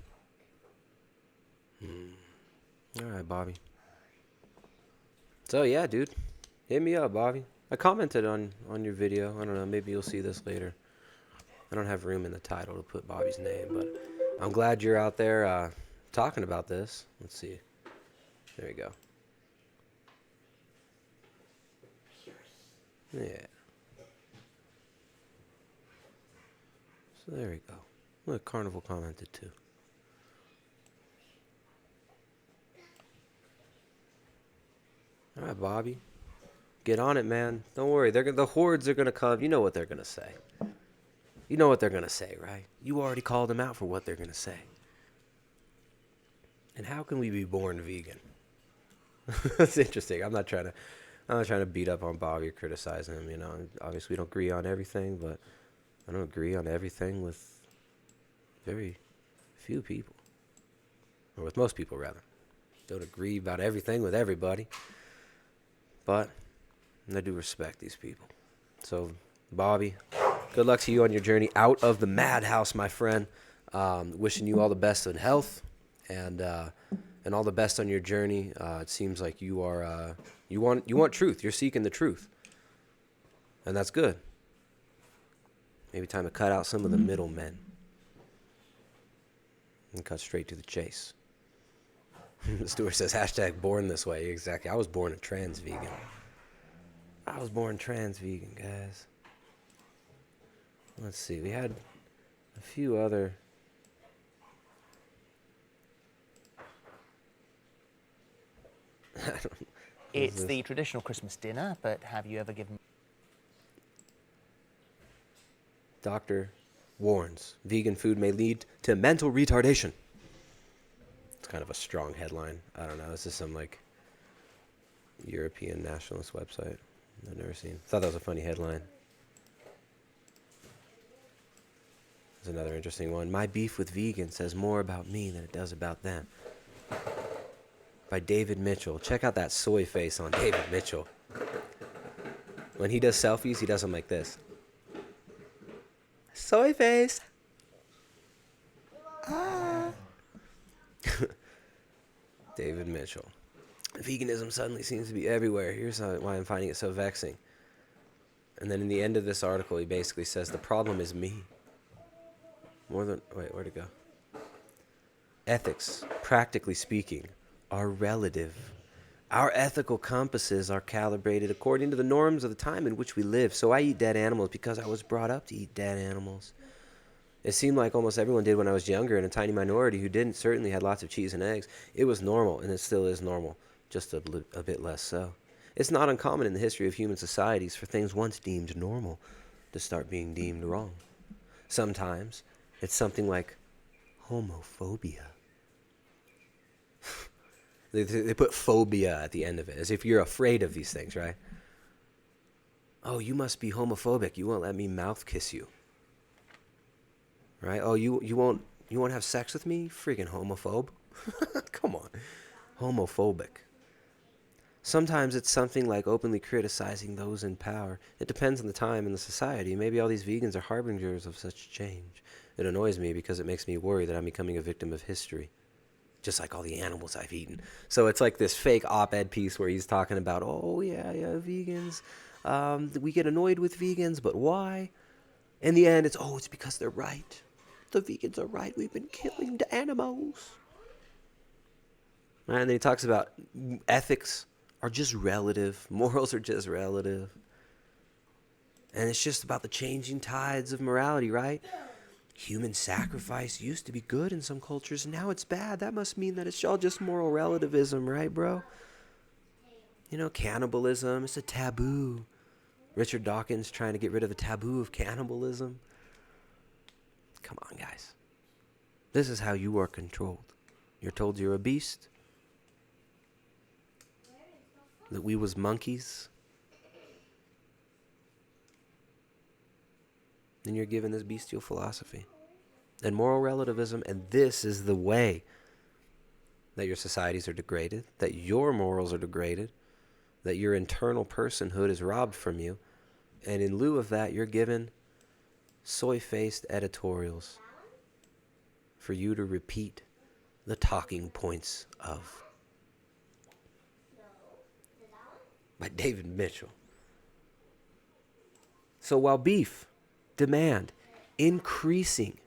All right, Bobby. So yeah, dude, hit me up, Bobby. I commented on your video. I don't know, maybe you'll see this later. I don't have room in the title to put Bobby's name, but I'm glad you're out there talking about this. Let's see. There you go. Yeah. So there we go. Look, Carnival commented too. All right, Bobby. Get on it, man. Don't worry. The hordes are going to come. You know what they're going to say. You know what they're going to say, right? You already called them out for what they're going to say. And how can we be born vegan? That's interesting. I'm not trying to beat up on Bobby or criticize him, you know. Obviously, we don't agree on everything, but I don't agree on everything with very few people. Or with most people, rather. Don't agree about everything with everybody. But I do respect these people. So, Bobby, good luck to you on your journey out of the madhouse, my friend. Wishing you all the best in health and all the best on your journey. It seems like you are you want truth. You're seeking the truth, and that's good. Maybe time to cut out some of the middlemen and cut straight to the chase. Stuart says #born this way. Exactly. I was born a trans vegan. Guys. Let's see. We had a few other. It's the traditional Christmas dinner, but have you ever given... Doctor warns vegan food may lead to mental retardation. It's kind of a strong headline. I don't know. This is some like European nationalist website I've never seen. Thought that was a funny headline. There's another interesting one. My beef with vegans says more about me than it does about them. By David Mitchell. Check out that soy face on David Mitchell. When he does selfies, he does them like this. Soy face. Ah. David Mitchell. Veganism suddenly seems to be everywhere. Here's why I'm finding it so vexing. And then in the end of this article, he basically says the problem is me. Where'd it go? Ethics, practically speaking, are relative. Our ethical compasses are calibrated according to the norms of the time in which we live. So I eat dead animals because I was brought up to eat dead animals. It seemed like almost everyone did when I was younger, and a tiny minority who didn't certainly had lots of cheese and eggs. It was normal, and it still is normal, just a bit less so. It's not uncommon in the history of human societies for things once deemed normal to start being deemed wrong. Sometimes it's something like homophobia. They put phobia at the end of it, as if you're afraid of these things, right? Oh, you must be homophobic. You won't let me mouth kiss you. Right? Oh, you won't have sex with me? Freaking homophobe. Come on. Homophobic. Sometimes it's something like openly criticizing those in power. It depends on the time and the society. Maybe all these vegans are harbingers of such change. It annoys me because it makes me worry that I'm becoming a victim of history. Just like all the animals I've eaten. So it's like this fake op-ed piece where he's talking about, oh, yeah, vegans. We get annoyed with vegans, but why? In the end, it's because they're right. The vegans are right. We've been killing the animals. And then he talks about ethics are just relative. Morals are just relative. And it's just about the changing tides of morality, right? Human sacrifice used to be good in some cultures, and now it's bad. That must mean that it's all just moral relativism, right, bro? You know, cannibalism, it's a taboo. Richard Dawkins trying to get rid of the taboo of cannibalism. Come on, guys. This is how you are controlled. You're told you're a beast. That we was monkeys. Then you're given this bestial philosophy and moral relativism, and this is the way that your societies are degraded, that your morals are degraded, that your internal personhood is robbed from you, and in lieu of that, you're given soy-faced editorials for you to repeat the talking points of. by David Mitchell. So while beef demand increasing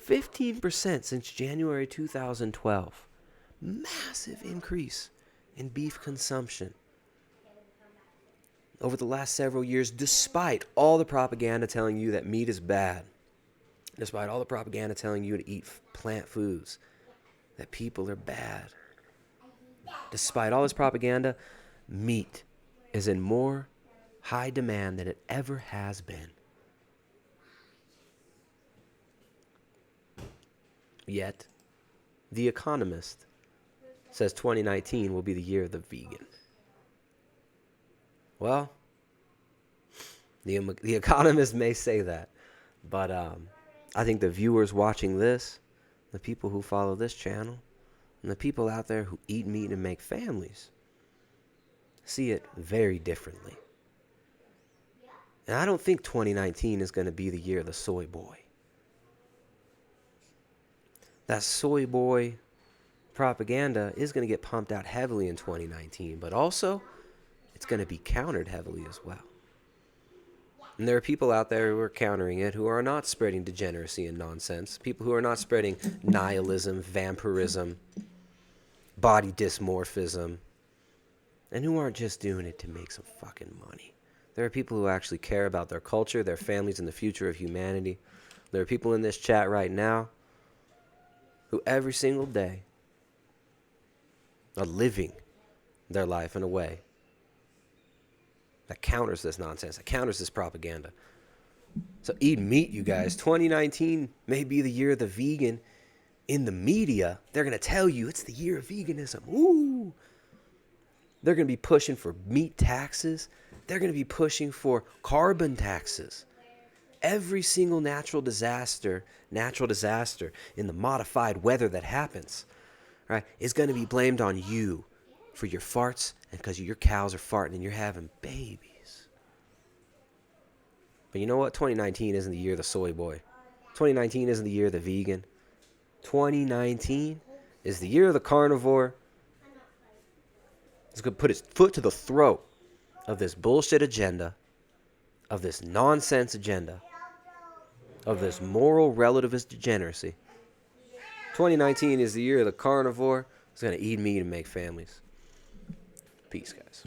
15% since January 2012, massive increase in beef consumption over the last several years, despite all the propaganda telling you that meat is bad, despite all the propaganda telling you to eat plant foods, that people are bad. Despite all this propaganda, meat is in more high demand than it ever has been. Yet, The Economist says 2019 will be the year of the vegan. Well, the Economist may say that, but I think the viewers watching this, the people who follow this channel, and the people out there who eat meat and make families see it very differently. And I don't think 2019 is going to be the year of the soy boy. That soy boy propaganda is going to get pumped out heavily in 2019, but also it's going to be countered heavily as well. And there are people out there who are countering it who are not spreading degeneracy and nonsense, people who are not spreading nihilism, vampirism, body dysmorphism, and who aren't just doing it to make some fucking money. There are people who actually care about their culture, their families, and the future of humanity. There are people in this chat right now who every single day are living their life in a way that counters this nonsense, that counters this propaganda. So eat meat, you guys. 2019 may be the year of the vegan. In the media, they're going to tell you it's the year of veganism. Ooh. They're going to be pushing for meat taxes. They're going to be pushing for carbon taxes. Every single natural disaster in the modified weather that happens, right, is going to be blamed on you for your farts and because your cows are farting and you're having babies. But you know what? 2019 isn't the year of the soy boy. 2019 isn't the year of the vegan. 2019 is the year of the carnivore. It's going to put its foot to the throat of this bullshit agenda, of this nonsense agenda, of this moral relativist degeneracy. 2019 is the year of the carnivore. It's going to eat meat and make families. Peace, guys.